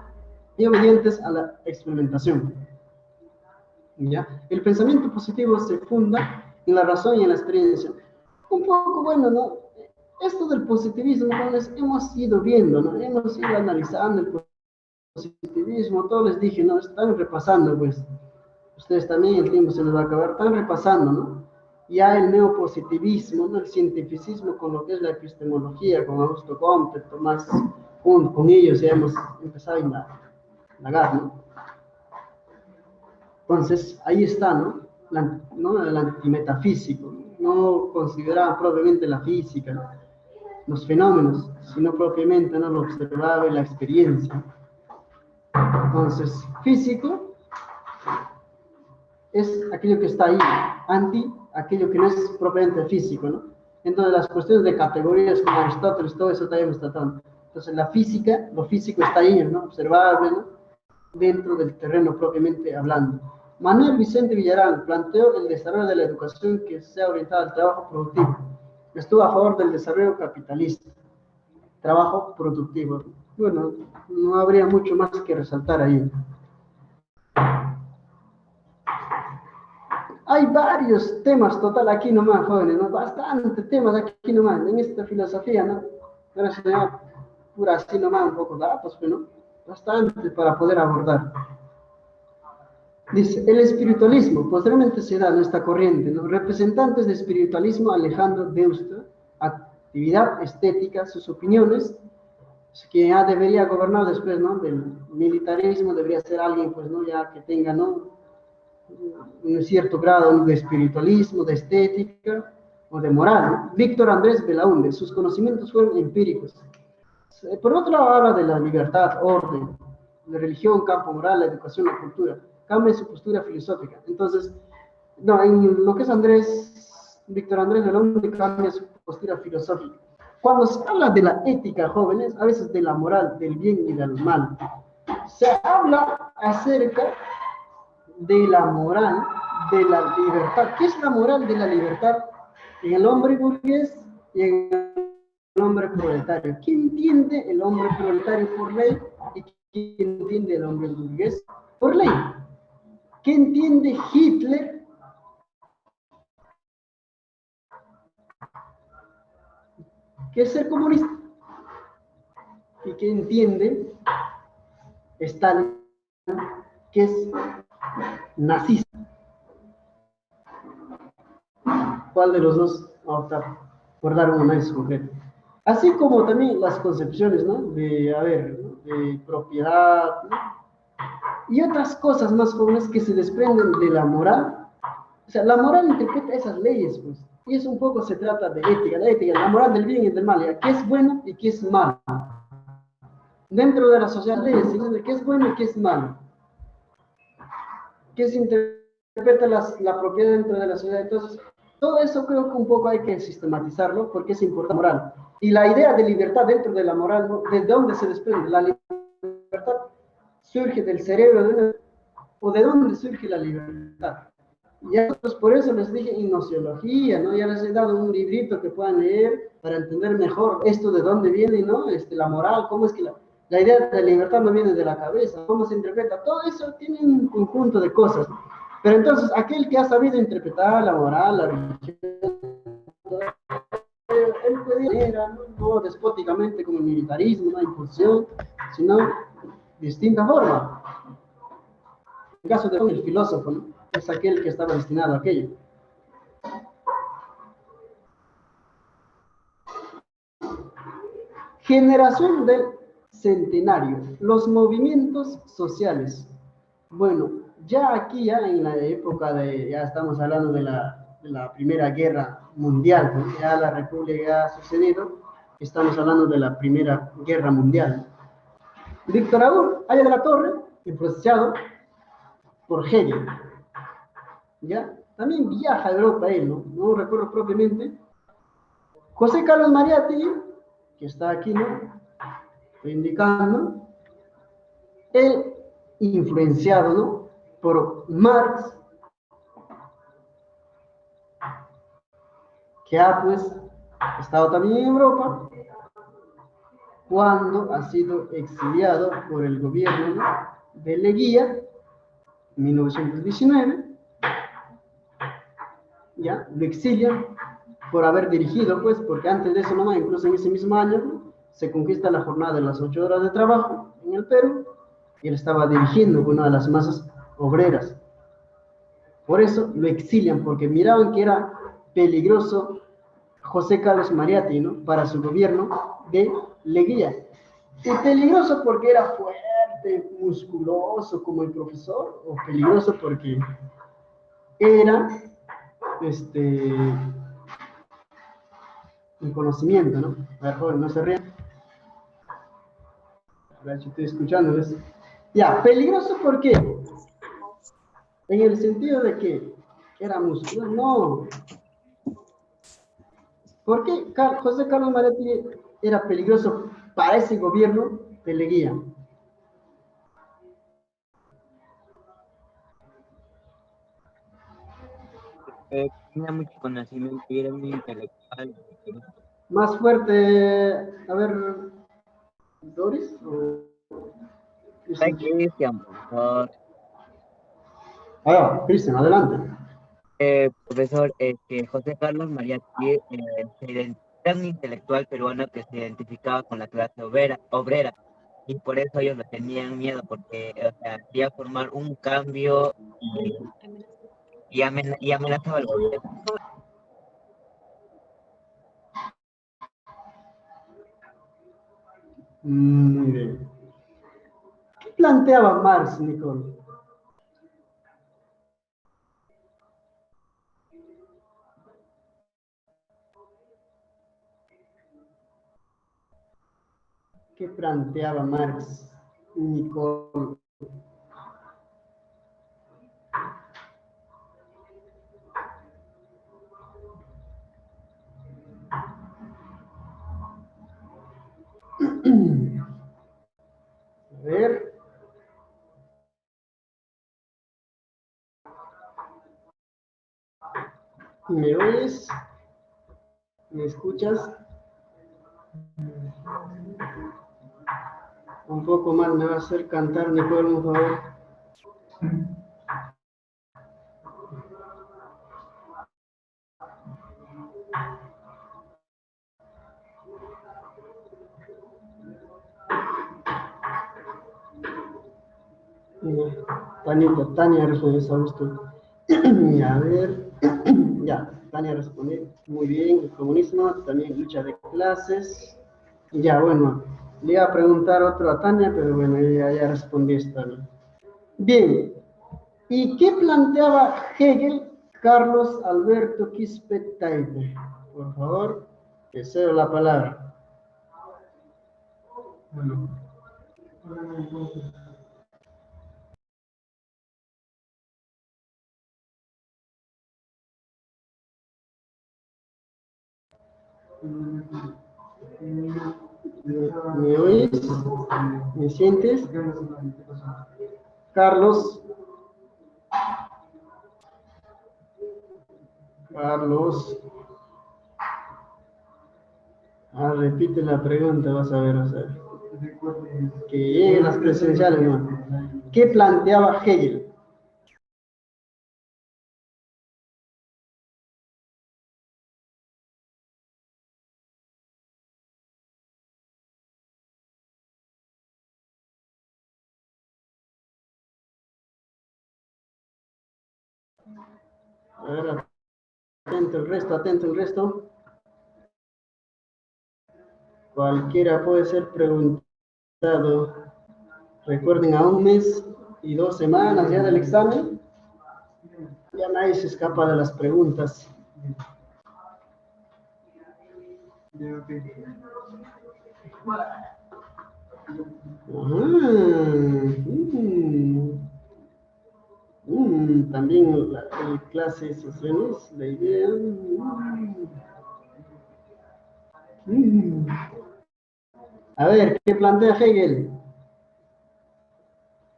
y obedientes a la experimentación. ¿Ya? El pensamiento positivo se funda en la razón y en la experiencia. Un poco, bueno, ¿no?, esto del positivismo, ¿no?, hemos ido viendo, ¿no?, hemos ido analizando el positivismo. Todos les dije, ¿no?, están repasando, pues, ustedes también, el tiempo se les va a acabar, están repasando, ¿no?, ya el neopositivismo, ¿no?, el cientificismo con lo que es la epistemología, con Augusto Comte, Tomás Kuhn, con ellos ya hemos empezado a indagar, ¿no? Entonces, ahí está, ¿no?, el antimetafísico, no consideraban probablemente la física, ¿no? los fenómenos, sino propiamente no lo observable, la experiencia. Entonces, físico es aquello que está ahí, anti aquello que no es propiamente físico, ¿no? Entonces, las cuestiones de categorías como Aristóteles, todo eso también está tratando. Entonces, la física, lo físico está ahí, ¿no? Observable, ¿no? Dentro del terreno propiamente hablando. Manuel Vicente Villarán planteó el desarrollo de la educación que sea orientada al trabajo productivo. Estuvo a favor del desarrollo capitalista, trabajo productivo. Bueno, no habría mucho más que resaltar ahí. Hay varios temas, total, aquí nomás, jóvenes, ¿no? Bastantes temas aquí nomás, en esta filosofía, ¿no? Pero se llama pura así nomás, un poco datos, pero ¿no? Bastante para poder abordar. Dice, el espiritualismo, posteriormente se da nuestra corriente, ¿no? Representantes de espiritualismo, Alejandro Deusto, actividad estética, sus opiniones, que ya debería gobernar después, ¿no? Del militarismo, debería ser alguien, pues, ¿no? Ya que tenga, ¿no? Un cierto grado de espiritualismo, de estética o de moral, ¿no? Víctor Andrés Belaúnde, sus conocimientos fueron empíricos. Por otro lado, habla de la libertad, orden, la religión, campo moral, la educación, la cultura. Cambia su postura filosófica. Entonces, no, en lo que es Víctor Andrés Belaúnde cambia su postura filosófica. Cuando se habla de la ética, jóvenes, a veces de la moral, del bien y del mal, se habla acerca de la moral de la libertad. ¿Qué es la moral de la libertad? En el hombre burgués y en el hombre proletario. ¿Qué entiende el hombre proletario por ley y qué entiende el hombre burgués por ley? ¿Qué entiende Hitler? ¿Qué es ser comunista? ¿Y qué entiende Stalin? ¿Qué es nazista? ¿Cuál de los dos va a optar por dar un análisis concreto? Así como también las concepciones, ¿no? De, a ver, ¿no? De propiedad, ¿no? Y otras cosas más jóvenes que se desprenden de la moral. O sea, la moral interpreta esas leyes, pues. Y eso un poco se trata de ética, la ética, la moral del bien y del mal, ¿ya? ¿Qué es bueno y qué es malo? Dentro de la sociedad, leyes, de qué es bueno y qué es malo. ¿Qué se interpreta la propiedad dentro de la sociedad? Entonces, todo eso creo que un poco hay que sistematizarlo porque es importante la moral. Y la idea de libertad dentro de la moral, ¿no? ¿De dónde se desprende? La libertad surge del cerebro o de dónde surge la libertad. Y a nosotros por eso les dije gnoseología, ¿no? Ya les he dado un librito que puedan leer para entender mejor esto de dónde viene, ¿no? La moral, cómo es que la idea de libertad no viene de la cabeza, cómo se interpreta. Todo eso tiene un conjunto de cosas. Pero entonces, aquel que ha sabido interpretar la moral, la religión, él puede no despóticamente como el militarismo, una imposición, sino de distinta forma. En caso de el filósofo, ¿no? Es aquel que estaba destinado a aquello. Generación del centenario, los movimientos sociales. Bueno, ya aquí, ya en la época ya estamos hablando de la Primera Guerra Mundial, ¿no? Ya la República ya ha sucedido, estamos hablando de la Primera Guerra Mundial. Víctor Hugo Aya de la Torre, influenciado por Hegel, ¿ya? También viaja a Europa él, ¿no? No recuerdo propiamente. José Carlos Mariátegui, que está aquí, ¿no? Estoy indicando. Él, influenciado, ¿no? Por Marx, que ha, pues, estado también en Europa, cuando ha sido exiliado por el gobierno, ¿no? De Leguía, en 1919, ya, lo exilian por haber dirigido, pues, porque antes de eso nomás, incluso en ese mismo año, se conquista la jornada de las 8 horas de trabajo en el Perú, y él estaba dirigiendo una de las masas obreras. Por eso lo exilian, porque miraban que era peligroso José Carlos Mariátegui, ¿no? Para su gobierno de Leguía. Y peligroso porque era fuerte, musculoso como el profesor, o peligroso porque era, el conocimiento, ¿no? A ver, joven, no se rían. A ver si estoy escuchándoles. Ya, peligroso, ¿por qué? En el sentido de que era musculoso, no. ¿Por qué José Carlos Mariátegui era peligroso para ese gobierno de Leguía? Tenía mucho conocimiento y era muy intelectual. Más fuerte, a ver, Doris o Ay, Cristian. Cristian, profesor. Ah, Cristian, adelante. Profesor, José Carlos Mariátegui era un intelectual peruano que se identificaba con la clase obrera y por eso ellos le tenían miedo porque o sea, quería formar un cambio y amenazaba al gobierno. Muy bien. ¿Qué planteaba Marx, Nicole? ¿Qué planteaba Marx, Nicole? A ver. ¿Me oyes? ¿Me escuchas? Un poco más me va a hacer cantar, Nicole, por favor. Tania respondió a gusto. A ver, ya, Tania respondió. Muy bien, el comunismo, también lucha de clases. Ya, bueno, le iba a preguntar otro a Tania, pero bueno, ya respondí esta. Bien, ¿y qué planteaba Hegel, Carlos Alberto Quispe Taipe? Por favor, te cedo la palabra. Bueno. ¿Me oyes? ¿Me sientes? Carlos. Carlos. Ah, repite la pregunta, vas a ver, o sea. Que lleguen las presenciales, ¿no? ¿Qué planteaba Hegel? A ver, atento el resto. Cualquiera puede ser preguntado. Recuerden, a un mes y 2 semanas ya del examen, ya nadie se escapa de las preguntas. También el clase de sesiones, la idea. A ver, ¿qué plantea Hegel?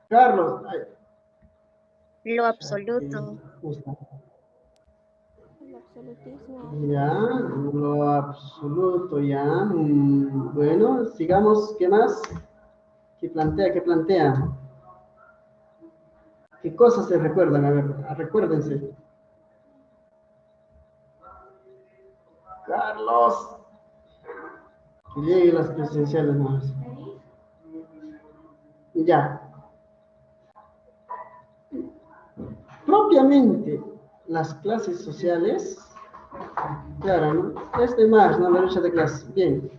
Carlos. Lo absoluto. El absolutismo. Ya, lo absoluto, ya. Bueno, sigamos. ¿Qué más? ¿Qué plantea? ¿Qué plantea? ¿Qué cosas se recuerdan? A ver, recuérdense. Carlos. Que lleguen las presenciales más. Ya. Propiamente, las clases sociales. Claro, ¿no? Este más, ¿no? La lucha de clases. Bien.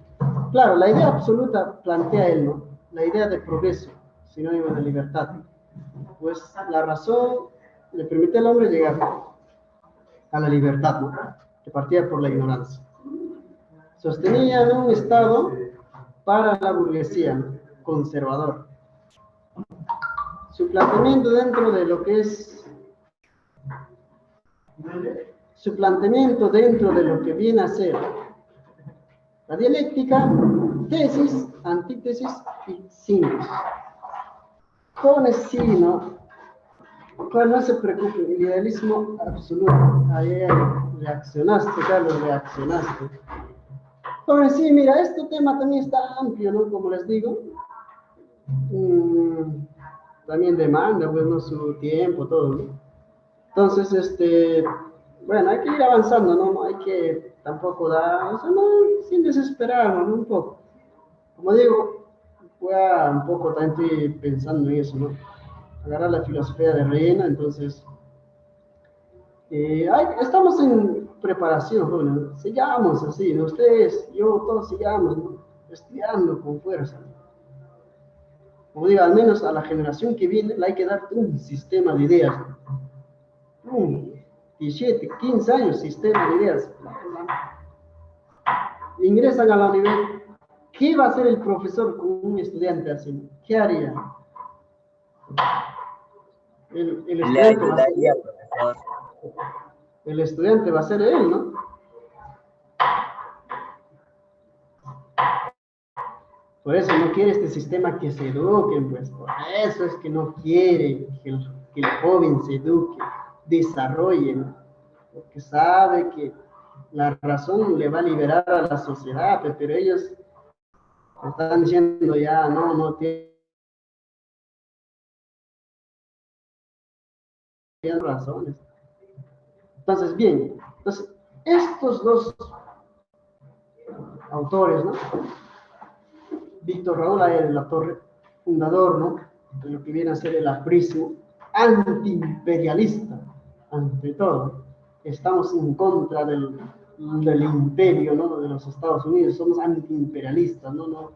Claro, la idea absoluta plantea él, ¿no? La idea de progreso, sinónimo de libertad. Pues la razón le permite al hombre llegar a la libertad, ¿no? Que partía por la ignorancia. sostenían un Estado para la burguesía, ¿no? Conservador. Su planteamiento dentro de lo que es, su planteamiento dentro de lo que viene a ser la dialéctica, tesis, antítesis y síntesis. Jóvenes, sí, ¿no? Claro, no se preocupen, el idealismo absoluto. Ahí reaccionaste, Carlos, reaccionaste. Jóvenes, sí, mira, este tema también está amplio, ¿no? Como les digo. También demanda, pues, ¿no? Su tiempo, todo, ¿no? Entonces, bueno, hay que ir avanzando, ¿no? No hay que tampoco dar, o sea, no, sin desesperarnos, ¿no? Un poco. Como digo, un poco también estoy pensando en eso, ¿no? Agarrar la filosofía de Reina, entonces, estamos en preparación, ¿no? Sigamos así, ¿no? Ustedes, yo, todos sigamos, ¿no? Estudiando con fuerza. Como digo, al menos a la generación que viene le hay que dar un sistema de ideas, ¿no? 17, 15 años, sistema de ideas. Ingresan a la universidad. ¿Qué va a hacer el profesor con un estudiante así? ¿Qué haría? El Le estudiante va a ser, ayudaría, profesor. el estudiante va a ser él, ¿no? Por eso no quiere este sistema que se eduquen, pues por eso es que no quiere que el joven se eduque, desarrolle, ¿no? Porque sabe que la razón le va a liberar a la sociedad, pero ellos están diciendo ya, no tienen razones. Entonces, bien, entonces, estos dos autores, ¿no? Víctor Raúl de la Torre, fundador, ¿no? De lo que viene a ser el aprismo antiimperialista, ante todo. Estamos en contra del imperio, ¿no? De los Estados Unidos, somos antiimperialistas, no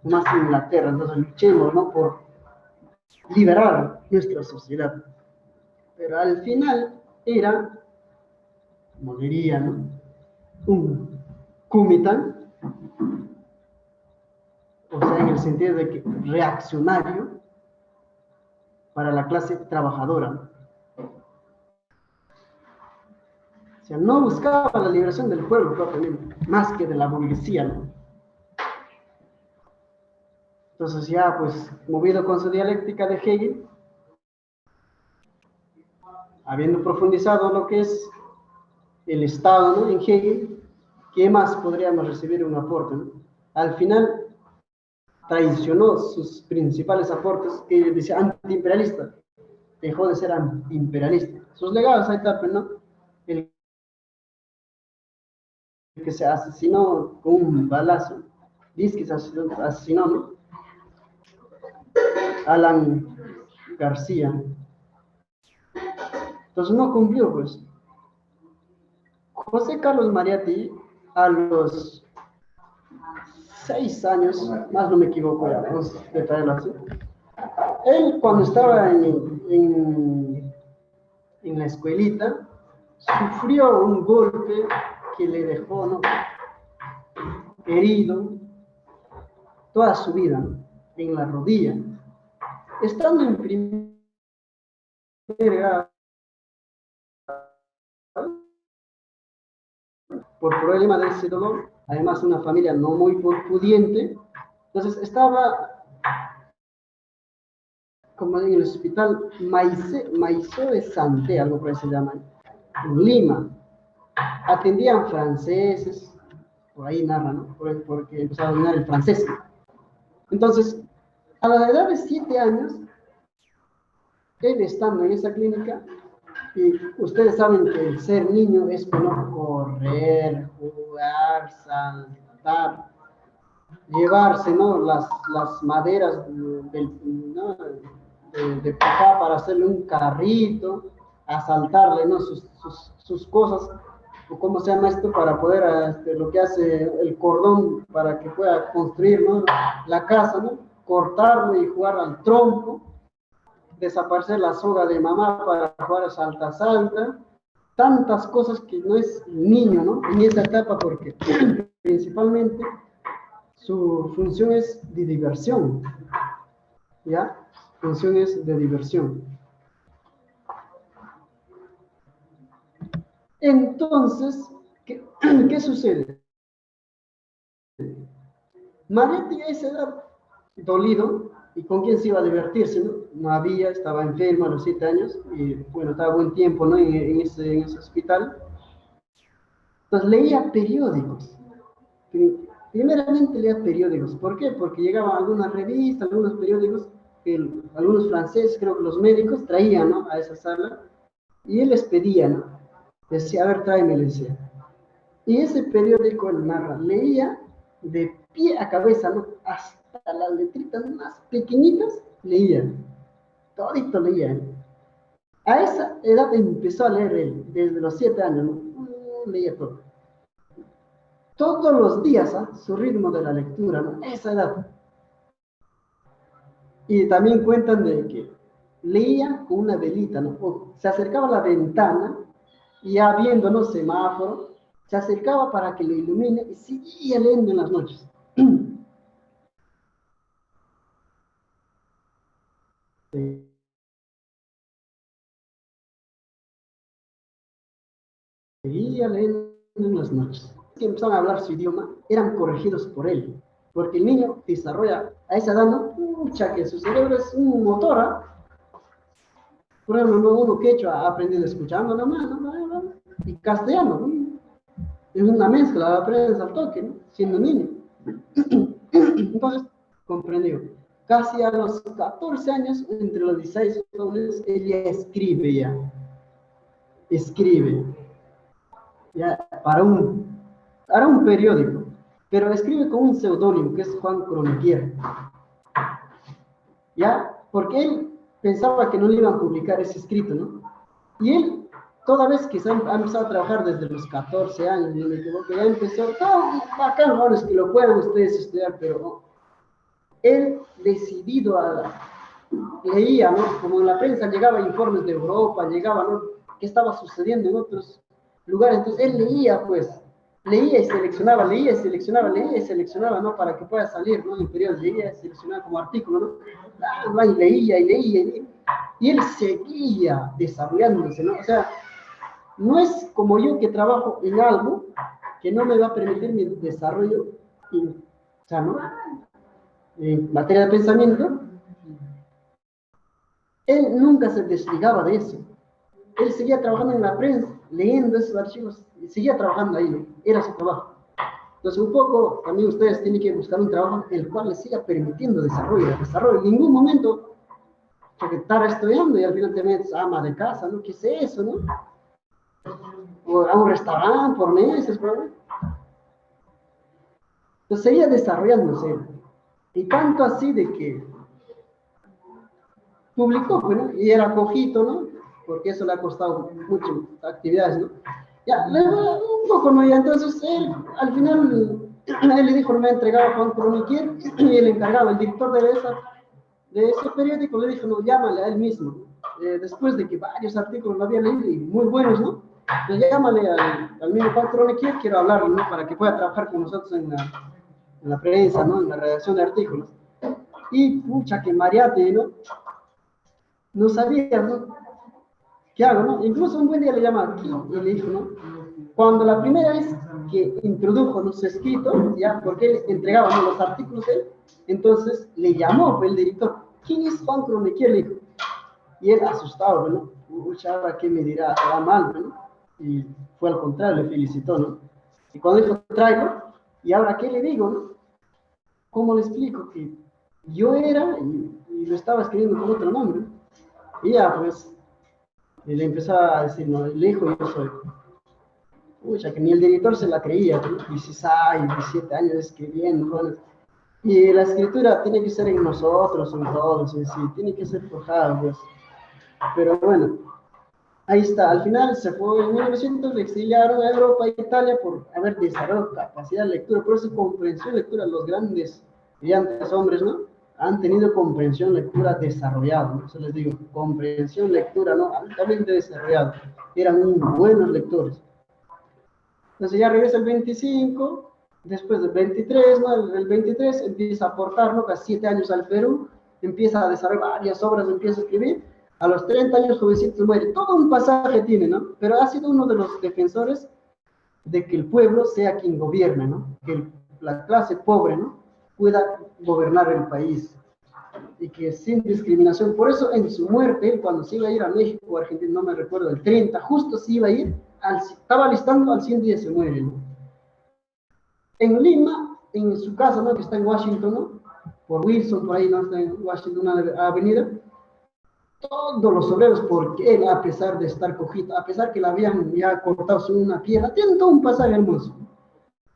más Inglaterra, entonces luchemos, ¿no? Por liberar nuestra sociedad. Pero al final era, como diría, ¿no? Un Kuomintang, o sea, en el sentido de que reaccionario para la clase trabajadora. O sea, no buscaba la liberación del pueblo propiamente, más que de la burguesía, ¿no? Entonces ya, pues, movido con su dialéctica de Hegel, habiendo profundizado lo que es el Estado, ¿no? En Hegel, ¿qué más podríamos recibir un aporte, ¿no? Al final, traicionó sus principales aportes, que decía antiimperialista, dejó de ser antiimperialista. Sus legados ahí tapen, ¿no? El que se asesinó con un balazo, dice que se asesinó, ¿no? Alan García. Entonces no cumplió, pues. José Carlos Mariatti, a los 6 años, más no me equivoco, ya, vamos a detallarlo así. Él, cuando estaba en la escuelita, sufrió un golpe que le dejó, ¿no? Herido toda su vida, ¿no? En la rodilla. Estando en primer grado, por problema de ese dolor, además una familia no muy pudiente, entonces estaba como en el hospital Maizó de Santé, algo por ahí se llama, en Lima. Atendían franceses, por ahí narra, ¿no? Porque empezaba a dominar el francés. Entonces, a la edad de 7 años, él estando en esa clínica, y ustedes saben que el ser niño es bueno correr, jugar, saltar, llevarse, ¿no? Las maderas ¿no? de papá para hacerle un carrito, asaltarle, ¿no? sus cosas, o cómo se llama esto, para poder, lo que hace el cordón para que pueda construir, ¿no? La casa, ¿no? Cortarlo y jugar al trompo, desaparecer la soga de mamá para jugar a salta-salta, tantas cosas que no es el niño, ¿no? En esa etapa, porque principalmente su función es de diversión, ¿ya? Funciones de diversión. Entonces, ¿qué sucede? Mariette a esa edad, dolido, ¿y con quién se iba a divertirse? No había, estaba enfermo a los 7 años, y bueno, estaba buen tiempo, ¿no? en ese hospital. Entonces leía periódicos. Primeramente leía periódicos. ¿Por qué? Porque llegaban algunas revistas, algunos periódicos, algunos franceses, creo que los médicos, traían, ¿no? A esa sala, y él les pedía, ¿no? Decía, a ver, tráeme, le decía. Y ese periódico, él narra, leía de pie a cabeza, ¿no? Hasta las letritas más pequeñitas, leía. Todito leía, ¿eh? A esa edad empezó a leer él, desde los 7 años, ¿no? Leía todo. Todos los días, ¿eh? Su ritmo de la lectura, ¿no? Esa edad. Y también cuentan de que leía con una velita, ¿no? O se acercaba a la ventana y ya viendo, ¿no? Semáforo, se acercaba para que lo ilumine y seguía leyendo en las noches. Seguía leyendo en las noches. Que empezaron a hablar su idioma, eran corregidos por él, porque el niño desarrolla a esa edad, ¿no? Pucha, que su cerebro es un motor, ¿eh? Por ejemplo, ¿no? Uno quechua ha aprendido escuchando nomás, ¿no? Y castellano, ¿no? Es una mezcla, aprendes al toque, ¿no? Siendo niño. Entonces, comprendió. Casi a los 14 años, entre los 16 años, ella escribe ya. Escribe. Ya, para un periódico. Pero escribe con un seudónimo, que es Juan Croniquier. ¿Ya? Porque él pensaba que no le iban a publicar ese escrito, ¿no? Y él, toda vez que ha empezado a trabajar desde los 14 años, no me equivoco, ya empezó, bacán, ahora es que lo puedan ustedes estudiar, pero no. Él, decidido leía, ¿no? Como en la prensa llegaba informes de Europa, llegaba, ¿no? ¿Qué estaba sucediendo en otros lugares? Entonces él leía, pues, leía y seleccionaba, leía y seleccionaba, leía y seleccionaba, ¿no? Para que pueda salir, ¿no? En periodos, leía y seleccionaba como artículo, ¿no? Y leía y leía y leía. Y él seguía desarrollándose, ¿no? O sea, no es como yo que trabajo en algo que no me va a permitir mi desarrollo, o sea, ¿no? En materia de pensamiento, él nunca se desligaba de eso. Él seguía trabajando en la prensa, leyendo esos archivos, y seguía trabajando ahí, ¿no? Era su trabajo. Entonces, un poco, también ustedes tienen que buscar un trabajo el cual les siga permitiendo desarrollo. En ningún momento, porque estar estudiando y al final te metes ama de casa, ¿no? ¿Qué es eso, no? O a un restaurante por meses, ¿no? Entonces, seguía desarrollándose. Y tanto así de que publicó, bueno, y era cojito, ¿no? Porque eso le ha costado mucho actividades, ¿no? Ya, luego un poco, ¿no? Y entonces él, al final, él le dijo, no me ha entregado a Juan Croniquier, y el encargado, el director de ese periódico, le dijo, no, llámale a él mismo. Después de que varios artículos lo había leído, y muy buenos, ¿no? Entonces llámale al mismo Juan Croniquier, quiero hablarle, ¿no? Para que pueda trabajar con nosotros en la prensa, ¿no? En la redacción de artículos. Y, pucha, que Mariette, ¿no? No sabía, ¿no? ¿Qué hago, no? Incluso un buen día le llama aquí y le dijo, ¿no? Cuando la primera vez que introdujo, ¿no? Su escrito, ya, porque él entregaba, ¿no? Los artículos de él, entonces le llamó el director, ¿quién es Juan Croniquier? Le dijo. Y él asustado, ¿no? Pucha, ¿ahora qué me dirá? ¿Será mal, ¿no? Y fue al contrario, le felicitó, ¿no? Y cuando dijo, traigo, ¿y ahora qué le digo, no? ¿Cómo le explico? Que yo era y lo estaba escribiendo con otro nombre. Y ya, pues, y le empezó a decir, no, el hijo yo soy. Pucha, que ni el director se la creía, ¿no? 16, 17 años escribiendo, ¿no? Y la escritura tiene que ser en nosotros, en todos, es decir, tiene que ser forjada, pues. Pero bueno, ahí está. Al final se fue en 1900, le exiliaron a Europa e Italia por haber desarrollado capacidad de lectura, por eso comprensión de lectura, los grandes, brillantes hombres, ¿no? han tenido comprensión lectura desarrollada, ¿no? Eso les digo, comprensión lectura, ¿no? Altamente desarrollada. Eran buenos lectores. Entonces ya regresa el 25, después del 23, ¿no? El 23 empieza a aportar, ¿no? Casi 7 años al Perú, empieza a desarrollar varias obras, empieza a escribir. A los 30 años, jovencito, muere. Todo un pasaje tiene, ¿no? Pero ha sido uno de los defensores de que el pueblo sea quien gobierne, ¿no? Que la clase pobre, ¿no? Pueda gobernar el país. Y que sin discriminación. Por eso, en su muerte, cuando se iba a ir a México o Argentina, no me recuerdo, el 30, justo se iba a ir, estaba listando, al 100 días se muere, ¿no? En Lima, en su casa, ¿no? Que está en Washington, ¿no? Por Wilson, por ahí, ¿no? Está en Washington, una avenida. Todos los obreros, porque él, a pesar de estar cogido, a pesar que le habían ya cortado una pierna, tiene todo un pasaje hermoso.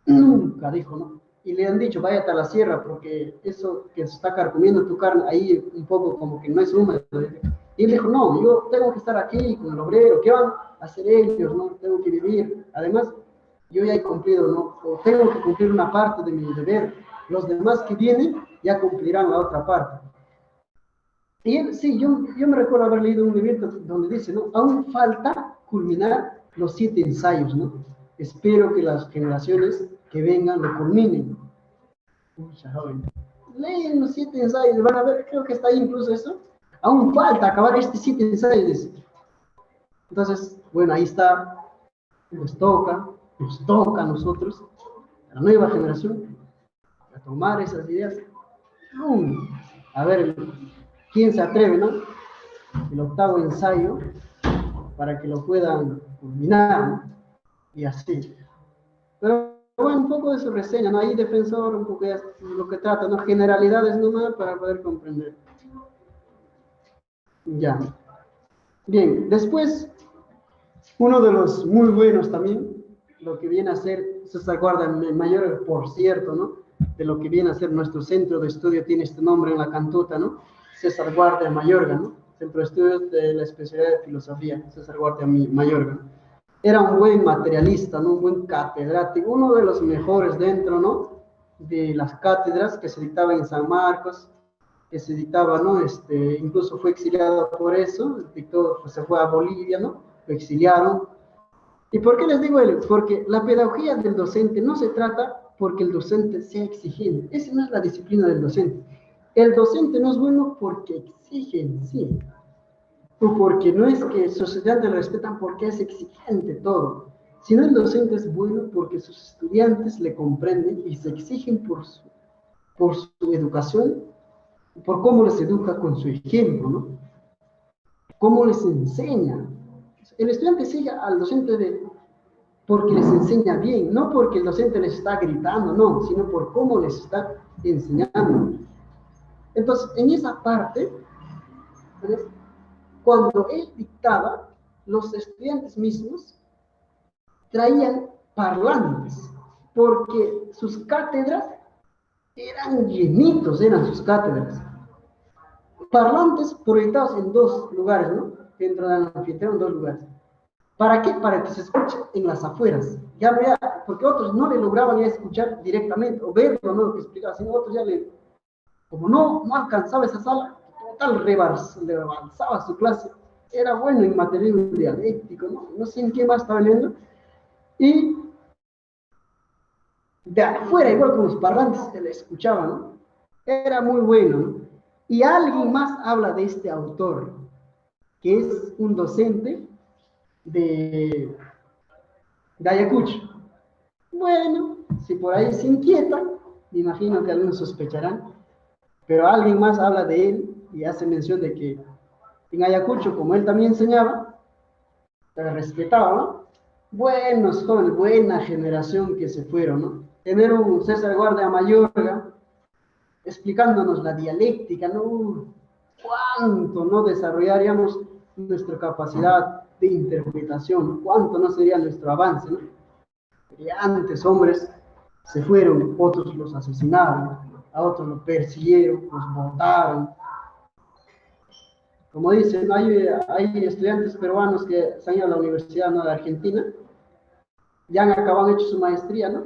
Nunca dijo, ¿no? Y le han dicho, váyate a la sierra, porque eso que se está carcomiendo tu carne, ahí un poco como que no es húmedo. Y él dijo, no, yo tengo que estar aquí con el obrero, ¿qué van a hacer ellos? ¿No? Tengo que vivir. Además, yo ya he cumplido, ¿no? O tengo que cumplir una parte de mi deber. Los demás que vienen ya cumplirán la otra parte. Y él, sí, yo me recuerdo haber leído un libro donde dice, ¿no? Aún falta culminar los 7 ensayos, ¿no? Espero que las generaciones que vengan lo culminen. Mucha joven. Leen los 7 ensayos, van a ver, creo que está ahí incluso eso. Aún falta acabar estos 7 ensayos. Entonces, bueno, ahí está. Nos toca a nosotros, a la nueva generación, a tomar esas ideas. A ver, ¿quién se atreve, no? El 8º ensayo, para que lo puedan culminar, ¿no? Y así. Pero bueno, un poco de su reseña, ¿no? Ahí defensor, un poco de lo que trata, ¿no? Generalidades nomás para poder comprender. Ya. Bien, después, uno de los muy buenos también, lo que viene a ser César Guardia Mayorga, por cierto, ¿no? De lo que viene a ser nuestro centro de estudio, tiene este nombre en la cantuta, ¿no? César Guardia Mayorga, ¿no? Centro de Estudios de la Especialidad de Filosofía, César Guardia Mayorga, ¿no? Era un buen materialista, ¿no? Un buen catedrático, uno de los mejores dentro, ¿no? De las cátedras que se dictaban en San Marcos, que se dictaba, ¿no? Incluso fue exiliado por eso, dictó, pues se fue a Bolivia, ¿no? Lo exiliaron. ¿Y por qué les digo él? Porque la pedagogía del docente no se trata porque el docente sea exigente. Esa no es la disciplina del docente. El docente no es bueno porque exige en sí, o porque no es que sus estudiantes lo respetan porque es exigente todo, sino el docente es bueno porque sus estudiantes le comprenden y se exigen por su educación, por cómo les educa con su ejemplo, ¿no? Cómo les enseña. El estudiante sigue al docente porque les enseña bien, no porque el docente les está gritando, no, sino por cómo les está enseñando. Entonces, en esa parte, ¿ves? Cuando él dictaba, los estudiantes mismos traían parlantes, porque sus cátedras eran llenitos, eran sus cátedras. Parlantes proyectados en 2 lugares, ¿no? Dentro del anfiteatro, en 2 lugares. ¿Para qué? Para que se escuche en las afueras. Ya vea, porque otros no le lograban ya escuchar directamente, o verlo, no lo que explicaba, sino otros ya como no alcanzaba esa sala, total rebalsaba su clase. Era bueno en material dialéctico, no sé en qué más estaba leyendo. Y de afuera, igual con los parlantes, se le escuchaba, ¿no? Era muy bueno, ¿no? Y alguien más habla de este autor, que es un docente de Ayacucho. Bueno, si por ahí se inquietan, me imagino que algunos sospecharán, pero alguien más habla de él y hace mención de que en Ayacucho, como él también enseñaba, se respetaba, ¿no? Buenos jóvenes, buena generación que se fueron, ¿no? Tener un César Guardia Mayorga explicándonos la dialéctica, ¿no? ¿Cuánto no desarrollaríamos nuestra capacidad de interpretación? ¿Cuánto no sería nuestro avance, ¿no? Y antes hombres se fueron, otros los asesinaron, a otros los persiguieron, los botaron. Como dicen, hay estudiantes peruanos que se han ido a la Universidad, ¿no?, de Argentina, ya han acabado, hecho su maestría, ¿no?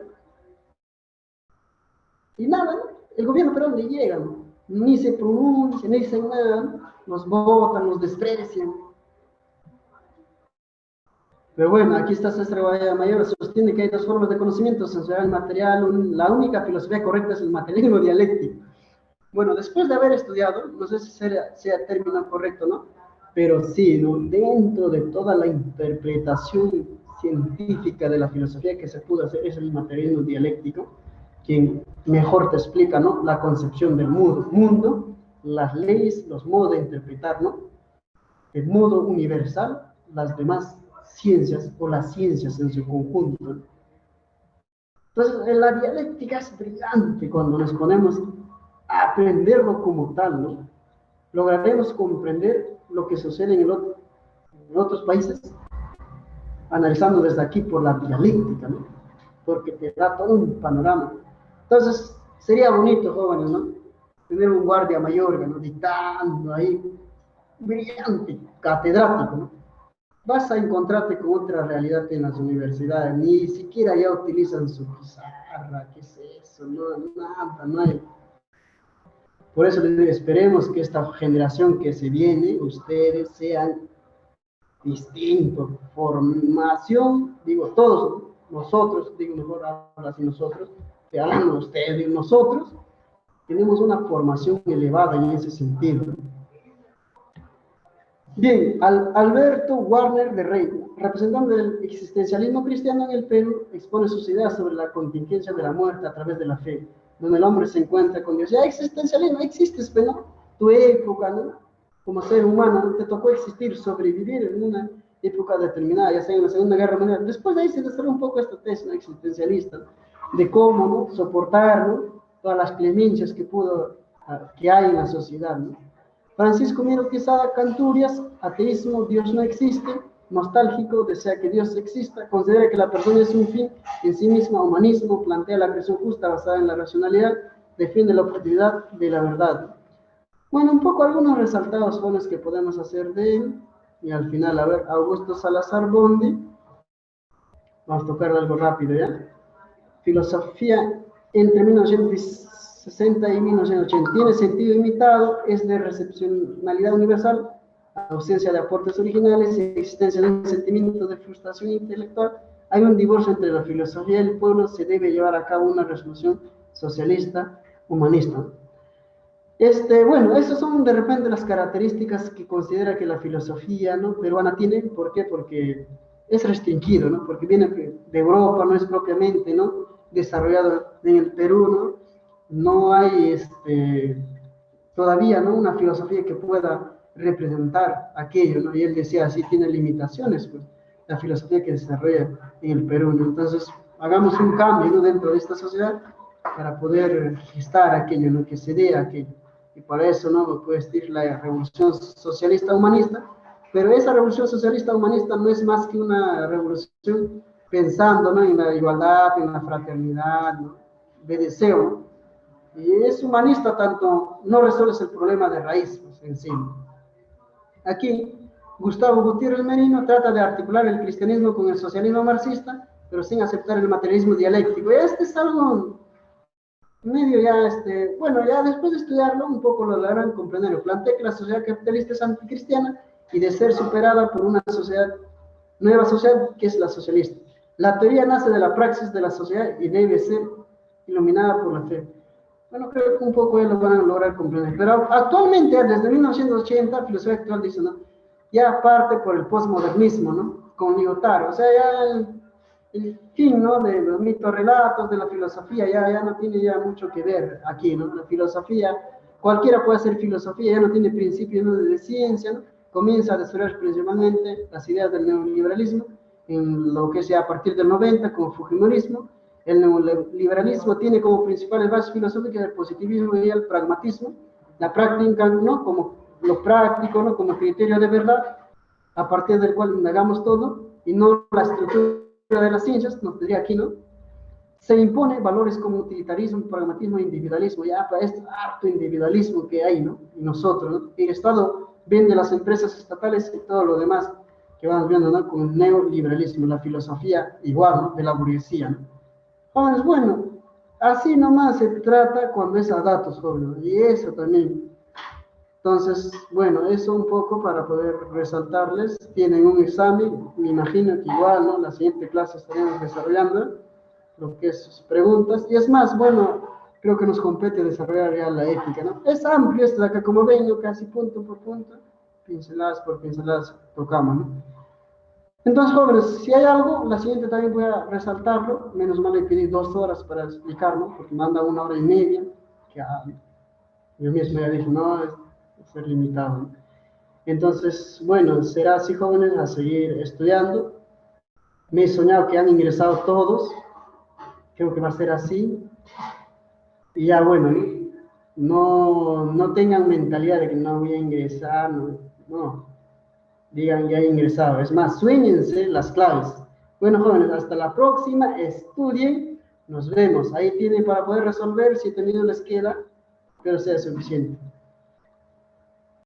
Y nada, ¿no? El gobierno peruano le llega, ¿no? ni se pronuncian, ni dicen nada, ¿no? Los votan, los desprecian. Pero bueno, aquí está César Guayana Mayor, sostiene que hay dos formas de conocimiento, sensorial y material. La única filosofía correcta es el materialismo dialéctico. Bueno, después de haber estudiado, no sé si sea término correcto, ¿no? Pero sí, ¿no? Dentro de toda la interpretación científica de la filosofía que se pudo hacer, es el materialismo dialéctico, quien mejor te explica, ¿no? La concepción del mundo, las leyes, los modos de interpretar, ¿no? El modo universal, las demás ciencias o las ciencias en su conjunto, ¿no? Entonces, la dialéctica es brillante cuando nos ponemos a aprenderlo como tal, ¿no? Lograremos comprender lo que sucede en otros países, analizando desde aquí por la dialéctica, ¿no? Porque te da todo un panorama. Entonces, sería bonito, jóvenes, ¿no? Tener un guardia mayor, ¿no? Dictando ahí, brillante, catedrático, ¿no? Vas a encontrarte con otra realidad en las universidades, ni siquiera ya utilizan su pizarra, ¿qué es eso? No, nada, no hay. Por eso les digo, esperemos que esta generación que se viene, ustedes sean distintos, formación, digo todos, nosotros, digo mejor habla así nosotros, que hablan ustedes, digo nosotros, tenemos una formación elevada en ese sentido. Bien, Alberto Warner de Rey, representante del existencialismo cristiano en el Perú, expone sus ideas sobre la contingencia de la muerte a través de la fe, donde el hombre se encuentra con Dios. Ya existencialismo, existes, pero ¿no? Tu época, ¿no? Como ser humano, ¿no? Te tocó existir, sobrevivir en una época determinada, ya sea en la Segunda Guerra Mundial. Después de ahí se desarrolla un poco esta tesis, ¿no? Existencialista, ¿no? De cómo, ¿no? Soportar, ¿no? Todas las clemencias que hay en la sociedad, ¿no? Francisco Miro Quesada Canturias, ateísmo, Dios no existe, nostálgico, desea que Dios exista, considera que la persona es un fin en sí misma, humanismo, plantea la creación justa basada en la racionalidad, defiende la objetividad de la verdad. Bueno, un poco algunos resaltados buenos que podemos hacer de él, y al final, a ver, Augusto Salazar Bonde, vamos a tocar algo rápido, ¿ya? Filosofía entre 1960 y 1980. Tiene sentido imitado, es de recepcionalidad universal, ausencia de aportes originales, existencia de un sentimiento de frustración intelectual. Hay un divorcio entre la filosofía y el pueblo, se debe llevar a cabo una resolución socialista, humanista. Bueno, esas son de repente las características que considera que la filosofía, ¿no? Peruana tiene. ¿Por qué? Porque es restringido, ¿no? Porque viene de Europa, no es propiamente, ¿no? Desarrollado en el Perú, ¿no? No hay todavía, ¿no? Una filosofía que pueda representar aquello, ¿no? Y él decía, así tiene limitaciones, pues, la filosofía que desarrolla en el Perú, ¿no? Entonces, hagamos un cambio, ¿no? Dentro de esta sociedad para poder gestar aquello, ¿no? Que se dé aquello. Y para eso, ¿no? Puede existir la revolución socialista humanista, pero esa revolución socialista humanista no es más que una revolución pensando, ¿no? En la igualdad, en la fraternidad, ¿no? De deseo, ¿no? Y es humanista, tanto no resuelve el problema de raíz, pues, en sí. Aquí, Gustavo Gutiérrez Merino trata de articular el cristianismo con el socialismo marxista, pero sin aceptar el materialismo dialéctico. Y es algo medio ya, bueno, ya después de estudiarlo, un poco lo lograrán comprender. Plantea que la sociedad capitalista es anticristiana y de ser superada por una nueva sociedad que es la socialista. La teoría nace de la praxis de la sociedad y debe ser iluminada por la fe. Bueno, creo que un poco ya lo van a lograr comprender. Pero actualmente, desde 1980, filosofía actual dice, ¿no? Ya parte por el postmodernismo, ¿no? Con Lyotard. O sea, ya el fin, ¿no? De los mitos relatos, de la filosofía, ya no tiene ya mucho que ver aquí, ¿no? La filosofía, cualquiera puede hacer filosofía, ya no tiene principios, ¿no? De ciencia, ¿no? Comienza a desarrollar principalmente las ideas del neoliberalismo, en lo que sea a partir del 90, como Fujimorismo. El neoliberalismo tiene como principales bases filosóficas el positivismo y el pragmatismo, la práctica, ¿no? Como lo práctico, ¿no? Como criterio de verdad, a partir del cual indagamos todo, y no la estructura de las ciencias, nos tendría aquí, ¿no? Se impone valores como utilitarismo, pragmatismo e individualismo. Ya para este harto individualismo que hay, ¿no? En nosotros, ¿no? El Estado vende las empresas estatales y todo lo demás que vamos viendo, ¿no? Con el neoliberalismo, la filosofía igual, ¿no? De la burguesía, ¿no? Entonces, bueno, así nomás se trata cuando es a datos, jóvenes, y eso también. Entonces, bueno, eso un poco para poder resaltarles. Tienen un examen, me imagino que igual, ¿no? La siguiente clase estaremos desarrollando lo que es sus preguntas. Y es más, bueno, creo que nos compete desarrollar ya la ética, ¿no? Es amplio esto de acá, como ven, ¿no? Casi punto por punto, pinceladas por pinceladas tocamos, ¿no? Entonces, jóvenes, si hay algo, la siguiente también voy a resaltarlo. Menos mal le pedí 2 horas para explicarlo, porque manda 1 hora y media. Que, yo mismo ya dije, no, es limitado, ¿no? Entonces, bueno, será así, jóvenes, a seguir estudiando. Me he soñado que han ingresado todos. Creo que va a ser así. Y ya, bueno, no tengan mentalidad de que no voy a ingresar, no. Digan, ya he ingresado. Es más, sueñense las claves. Bueno, jóvenes, hasta la próxima. Estudien. Nos vemos. Ahí tienen para poder resolver. Si tenido les queda, pero sea suficiente.